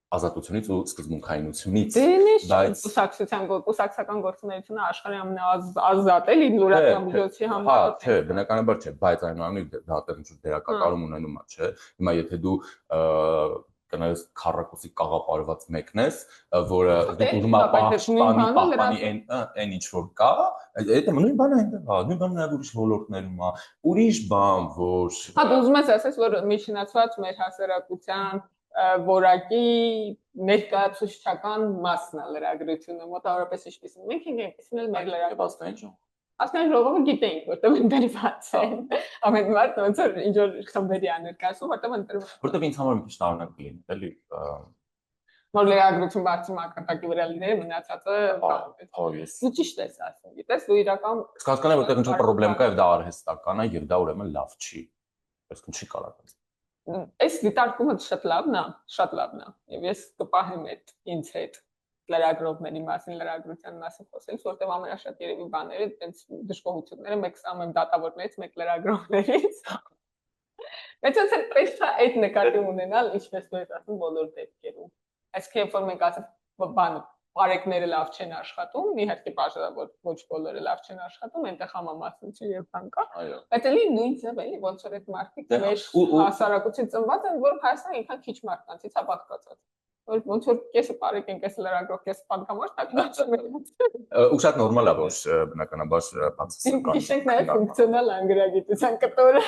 ազատությունից ու սկզբունքայնությունից բայց կուսակցական գործունեությունը աշխարհի ամենաազատ էլի լուրական միջոցի համար հա չէ բնականաբար չէ բայց այնուամենայնիվ դա ինչ-որ դերակատարում ունենում է չէ հիմա եթե դու կնայես քառակուսի կաղապարված մեկն ես որը ուզում է պահպանի այն ինչ որ կա այդ նույն բանը այնտեղ է նույն բանը նաև ուրիշ ոլորտներում է ուրիշ բան որ հա դու ուզում ես ասես որ միջնացված մեր հասարակության որակի ներկայացուցչական մասն է լրագրությունը մոտավորապես ինչպես մենք ենք այնպեսին էլ մեր լրագրությունը Ասեն ժողովը գիտենք որտեղ ընդրված է ամեն մարդ ոնց որ ինչ որ խմբերի աներկայացում որտեղ ընդրված որտեղ ինձ համար մի քիչ տարօրինակ կլինի էլի որ լրագրություն բարձր մակարդակի վրա լիներ մնացածը obvious դու ճիշտ ես ասում գիտես դու իրական հասկանա որտեղ ինչ-որ պրոբլեմ կա եւ դա արհեստական է եւ դա ուրեմն լավ չի այսինքն չի կարող Այս դիտարկումը շատ լավն է եւ ես կպահեմ այդ ինձ հետ լրագրողների մասին լրագրության մասին խոսելուց որտեղ ամենաշատ երևի բաները այդպես դժգոհությունները մեկ սամ եմ դատավորներից մեկ լրագրողներից բայց ոնց է պետք է այդ նկատի ունենալ ինչպես դու ես ասում բոլոր դեպքերում այսինքն երբ որ մենք ասենք բանը Պարեկները լավ չեն աշխատում, իհարկե բաժանա որ ոչ բոլորը լավ չեն աշխատում, այնտեղ համամասնություն եւ բան կա։ Բայց էլի նույն ձև էլի ոնց որ այդ մարդիկ մեր հասարակություն ծնված են, որ Հայաստանը ինքան քիչ մարդկանցից է բաղկացած։ Որ ոնց որ կեսը պարեկ են, կեսը լրագրող, կեսը պատգամավոր, տակնացում ու շատ նորմալ է որ բնականաբար բացասական։ Իսկ նաեւ ֆունկցիոնալ անգրագիտության կտորը։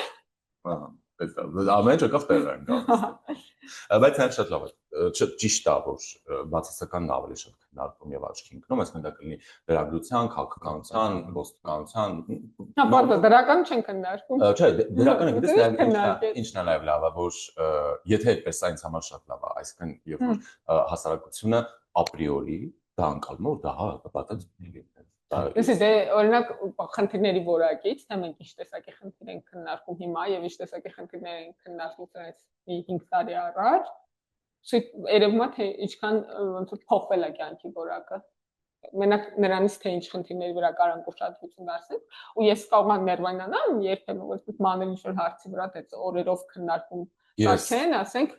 Ամեն ինչը կողտեր են գալիս։ Բայց այն շատ լավ է, ճիշտ է որ բացասականն ավելի շատ քննարկում եւ աչքի ընկնում, այսինքն դա կլինի լրագրության, քաղաքականության, ոստիկանության։ Հա, բարձր դրական չեն քննարկում։ Չէ, դրականը գիտես ինչն է նաեւ լավը, որ եթե այդպես է ինձ համար շատ լավ է, այսինքն երբ որ հասարակությունը ապրիորի դա անկալում է, դա հա պատած լինի։ Իսկ դե օրինակ խնդիրների որակից, թե մենք ինչ տեսակի խնդիր ենք քննարկում հիմա եւ ինչ տեսակի խնդիրներ ենք քննարկում այս 5 տարի առաջ, երևում է թե ինչքան ոնց որ փոխվել է կյանքի որակը։ Մենակ նրանից թե ինչ խնդիրների վրա կարանք ուշադրություն դարձնենք, ու ես կարող եմ ներվայնանալ երբեմն որ մանր ինչ որ հարցի վրա դե օրերով քննարկում Չեն, ասենք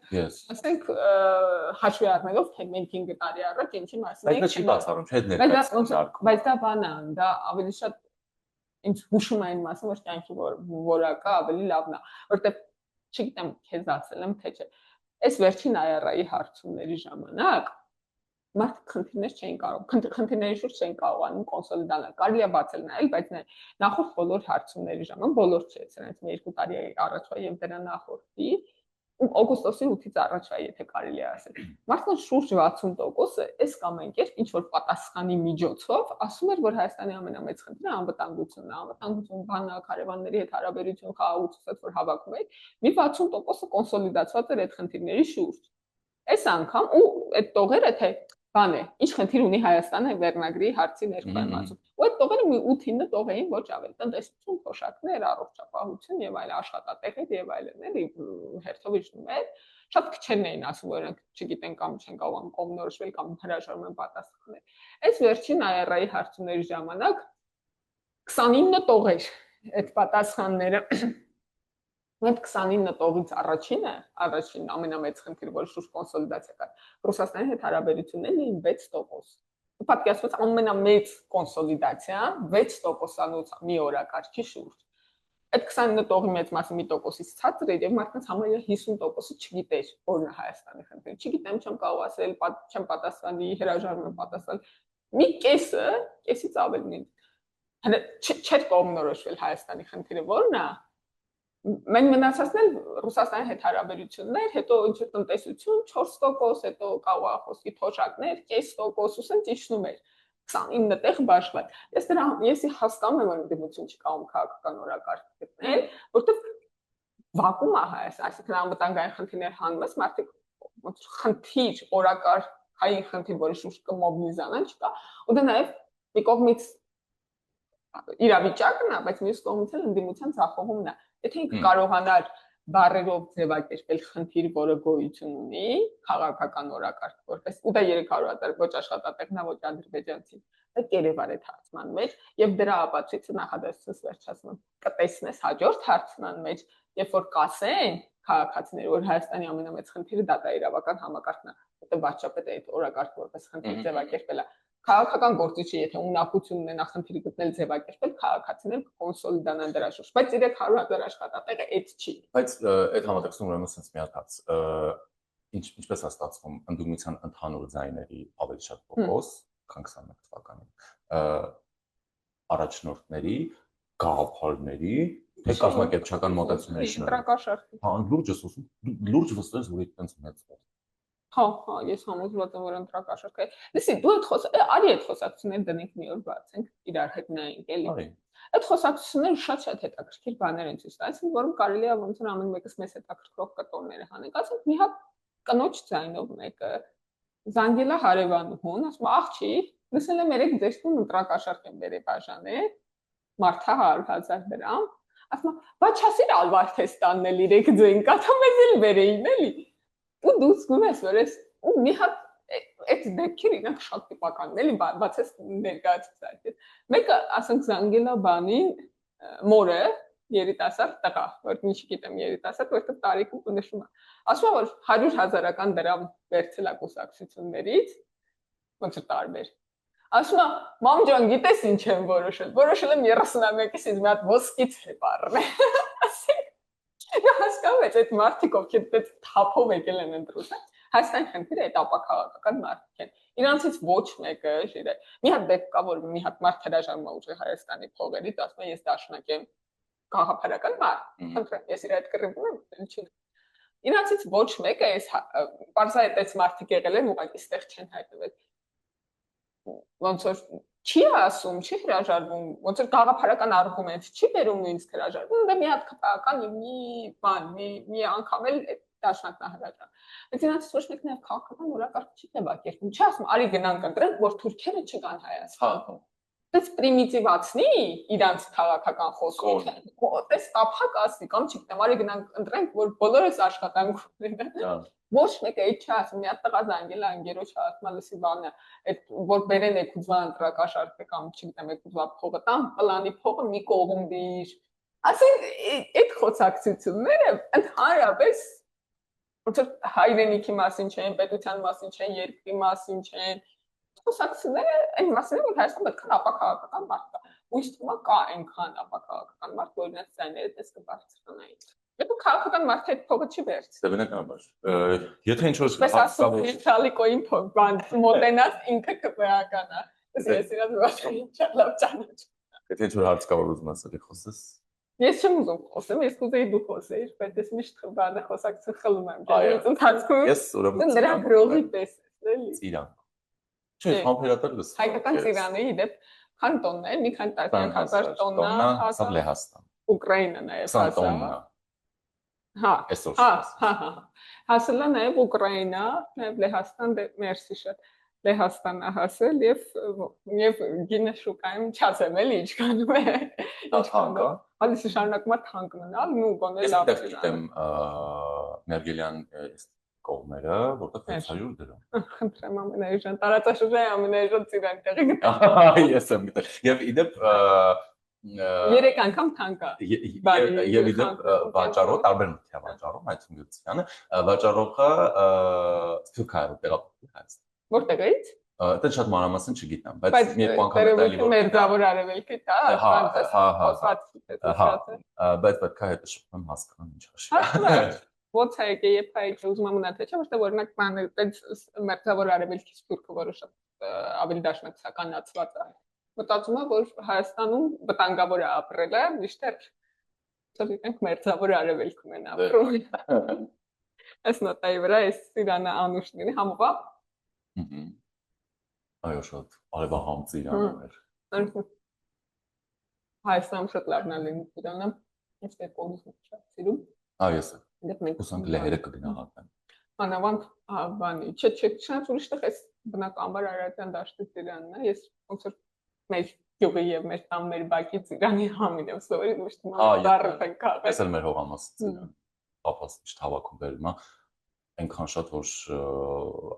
հաշվի առնելով թե մենք 5 տարի առաջ ինչի մասին ենք։ Բայց չի բացառում, չէ՞ ներկայացնում։ Բայց դա բան է, դա ավելի շատ ինձ հուշում է այն մասը, որ կյանքի որակը ավելի լավն է, որտեղ չգիտեմ, քեզ ասել եմ թե չէ։ Այս վերջին IRA-ի հարցումների ժամանակ մարդիկ խնդիրներ չէին կարող, խնդիրների շուրջ չէին կարողանում կոնսոլիդանալ։ Կարելի է բացել նայել, բայց նախորդ բոլոր հարցումների ժամանակ բոլոր չէ, սրանց 2 տարի առաջվա եւ դրա նախորդի օգոստոսի 8-ից առաջվա, եթե կարելի է ասել։ Մարդկանց շուրջ 60%-ը այս կամ այն կերպ ինչ որ պատասխանի միջոցով ասում էր, որ Հայաստանի ամենամեծ խնդիրը անվտանգությունն է, անվտանգություն, բանակ, հարևանների հետ հարաբերություն, խաղաղությունից որ հավաքում է, մի 60%-ը կոնսոլիդացված էր այդ խնդիրների շուրջ։ Այս անգամ ու այդ տողերը թե բան է, ինչ խնդիր ունի Հայաստանը վերնագրի հարցի ներկայացում։ Ու այդ տողերը մի 8-9 տող էին ոչ ավելի, տնտեսություն, փոշակներ, առողջապահություն եւ այլ աշխատատեղեր եւ այլն, էլի հերթով իջնում էր։ Շատ քչերն էին ասում, որ նրանք չգիտեն կամ չեն կարող կողմնորոշվել կամ հրաժարվում են պատասխանել։ Այս վերջին IRA-ի հարցումների ժամանակ 29 տողեր այդ պատասխանները Այդ 29 տողից առաջին ամենամեծ խնդիրը, որ շուրջ կոնսոլիդացիա կար, Ռուսաստանի հետ հարաբերություններն էին 6%։ Պատկերացրած ամենամեծ կոնսոլիդացիան 6%-անոց մի օրակարգի շուրջ։ Այդ 29 տողի մեծ մասը մի տոկոսից ցածր էր եւ մարդկանց համարյա 50%-ը չգիտեր որն է Հայաստանի խնդիրը։ Չգիտեմ, չեմ կարող ասել, չեմ պատասխանի, հրաժարվում եմ պատասխանել։ Մի կեսից ավելին։ Չէր կողմնորոշվել Հայաստանի խնդիրը որն է։ Մենք մնացածն էլ Ռուսաստանի հետ հարաբերություններ, հետո ինչ որ տնտեսություն 4%, հետո կաղախոսի փոշակներ 0.5%, ուսեն ճիշտում էր 29 տեղ բաշխված։ Ես հասկանում եմ, որ դիմություն չի կարող քաղաքական օրակարգ գտնել, որտեղ վակուում է Հայաստան, այսինքն անվտանգային խնդիրներ հանդես, մարդիկ խնդիր օրակարգային խնդիր, որի շուրջ կմոբիլիզանան չկա, ու դա նաև մի կողմից իրավիճակն է, բայց մյուս կողմից էլ ընդդիմության ձախողումն է։ Եթե ինքը կարողանար բառերով ձևակերպել խնդիր, որը գոյություն ունի, քաղաքական օրակարգ որպես, ու դա 300 ոչ աշխատատեղն է, ոչ ադրբեջանցի, դա կերևար է հարցման մեջ, եւ դրա ապացույցը նախադասությունս վերջացնում կտեսնես հաջորդ հարցման մեջ, երբ որ կասեն քաղաքացիները, որ Հայաստանի ամենամեծ խնդիրը դատաիրավական համակարգն է, որտեղ վարչապետը այդ օրակարգ որպես խնդիր ձևակերպել է։ Քաղաքական գործիչը եթե ունակություն ունենա խնդիրի գտնել ձևակերպել, քաղաքացիներ կոնսոլիդանան դրա շուրջ, բայց 300,000 աշխատատեղը այդ չի։ Բայց այդ համատեքստում ուրեմն sense մի հատ հարց, ինչպես է ստացվում ընդդիմության ընդհանուր ձայների ավելի շատ տոկոս, քան 21 թվականին, առաջնորդների, գաղափարների, թե կազմակերպչական մոտեցումների շնորհիվ։ Հա, լուրջ ես ասում, լուրջ վստահ ես, որ այդպես մեծ է։ Հա, ես համոզված եմ, որ ընտրակաշառք է։ Լսի, դու արի այդ խոսակցությունները դնենք մի օր բացենք, իրար հետ նայենք, էլի։ Այդ խոսակցությունները շատ հետաքրքիր բաներ են ցույց տալիս, որում կարելի է ոնց որ ամեն մեկս մեզ հետաքրքրող կտորները հանենք։ Ասենք մի հատ կնոջ ձայնով մեկը Զանգելա հարևանուհուն, ասում աղջի, լսել եմ երեք ձեր տուն ընտրակաշառք են բերել բաժանել, մարդա 100,000 դրամ, ասում բա չասիր ալվարթես տաննել 3 ձեն կա, թե մեզ էլ բերեին էլի։ Ու դու զգում ես, որ ես ու մի հատ այդ դեպքերը ինք շատ տիպական էլի, բացես ներկայացած այդ։ Մեկը ասենք Զանգելա բանին մորը երիտասարդ տղա, որ ինչ գիտեմ երիտասարդ, որտեղ տարիքում նշում է։ Ասում է, որ 100,000 դրամ վերցել է կուսակցություններից, ոնց է տարբեր։ Ասում է, մամ ջան, գիտես ինչ եմ որոշել։ Որոշել եմ 31-ից մի հատ ոսկից հեպ առնել։ Հասկանում ես, այդ մարդիկ ովքեր այդ թափով եկել են ընտրության, Հայաստանի խնդիրը այդ ապաքաղաքական մարդիկ են։ Իրանցից ոչ մեկը ժիրե։ Մի հատ դեպք կա, որ մի հատ մարդ հրաժարվում է ուժի Հայաստանի փողերից, ասում է, ես դաշնակ եմ գաղափարական մարդ, խնդրեմ, ես իր այդ կռիվում եմ, ինչու՞։ Իրանցից ոչ մեկը այս պարզայդ այս մարդիկ եղել են, ուղղակի այստեղ չեն հայտնվել։ Ոնց որ չի ասում, չի հրաժարվում, ոնց որ գաղափարական արգումենտ չի բերում նույնիսկ հրաժարվում, դա մի հատ քպական մի բան, մի անգամ էլ դաշնակն է հրաժարվում։ Բայց իրանցից ոչ մեկն է քաղաքական օրակարգ չի ձևակերպում, չի ասում, արի գնանք ընտրենք, որ թուրքերը չգան Հայաստան։ Դες պրիմիտիվացնի իրանց քաղաքական խոսքը։ Դες տափակ ասի կամ չգիտեմ, արի գնանք ընտրենք, որ բոլորս աշխատանք ունենան։ Ոչ մեկը այդ չասում, մի հատ տղա զանգել անգերոջ ասում լսի բանը, այդ որ բերեն եկուզվա ընտրակաշարքը կամ չգիտեմ եկուզվա փողը տան, պլանի փողը մի կողմ դիր։ Ասեն այդ խոսակցությունները ընդհանրապես ոնց հայրենիքի մասին չեն, պետության մասին չեն, երկրի մասին չեն։ Խոսակցությունները այն մասին որ Հայաստանը պետք է ապակաղակական մարդ կա։ Ույս թվում է կա այնքան ապակաղակական մարդ, որ իրենց ցայները դες կբարձրանային։ Եթե քաղաքական մարդը այդ փողը չի վերցնի։ Դե բնականաբար։ Եթե ինչ որ Սալիկոին փող բան մոտենաց ինքը կբեականա։ Ես իրաց ոչ լավ ճանաչ։ Եթե ինչ որ հարց կա որ ուզում ասել խոսես։ Ես չեմ ուզում խոսեմ, ես կուզեի դու խոսեիր, բայց ես միշտ բանը խոսակցություն խլում եմ։ Ես ընթացքում ես ուրեմն նրա գրողի պես էլի։ Ծիրան։ Չէ, համբերատար լսում։ Հայկական ծիրանը իդեպ քան տոնն է, մի քանի տասնյակ հազար տոննա, ասա Լեհաստան։ Ուկրաինա նաև 20 տոննա։ Հա, այսօր։ հա։ Հասել է նաև Ուկրաինա, նաև Լեհաստան, մերսի շատ։ Լեհաստանա հասել եւ գինը շուկայում չասեմ էլի ինչքանում է։ Թանկ է։ Հալիս շարունակում է թանկ մնալ, ու գոնե լավ է։ Ես գիտեմ Մերգելյան կողմերը, որտեղ 600 դրամ։ Խնդրեմ ամենայժան տարածաշրջանի ամենայժան ծիրան տեղի գտա։ Ես եմ գտել։ Եվ իդեպ 3 անգամ թանկ է։ Եվ իդեպ վաճառող տարբեր նյութի վաճառող, այդ նյությանը վաճառողը Սփյուռքայով տեղափոխվել Հայաստան։ Որտեղից։ Դա շատ մանրամասն չգիտեմ, բայց մի անգամ տալի որ մերձավոր արևելքի դա, հա, բայց պետք է հետը շփման հասկանան ինչ հաշվի։ Ոնց է եկե երբ հայ ուզում եմ ունենալ, չէ՞ որտեղ օրինակ բանը այդպես մերձավոր արևելքի սփյուռքը որը շատ ավելի դաշնակցականացված է։ Մտածում եմ որ Հայաստանում վտանգավոր է ապրելը, միշտ ցույց մերձավոր արևելքում են ապրում։ Այս նոտայի վրա էս Իրանը անուշների համովա։ Այո, շատ արևահամ ծիրան էր։ Հայաստանում շատ լավն է լինում Իրանը, ինչ դե կողմից շատ սիրում։ Այո, ես ուսանք լեհերը կգնահատեմ։ Անավանդ բանի, չէ, չնայած ուրիշտեղ էս բնականաբար Արարատյան դաշտի ծիրանն է, ես ոնց որ մեր գյուղի եւ մեր տան մեր բակի ծիրանի համին եմ սովորել ոչ թե դառը ենք քաղաք։ Ես էլ մեր հողամաս ծիրան, պապաս միշտ հավաքում բերում է, այնքան շատ որ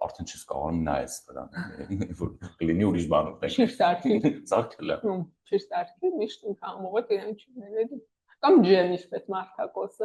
արդեն չես կարողանում նայես դրան, որ կլինի ուրիշ բան ուտենք։ Չի սարքի։ Սարքել է։ Չի սարքի, միշտ ինքան ամոթ իրան չուներ։ Կամ ջեմ ինչպես մարտակոսը։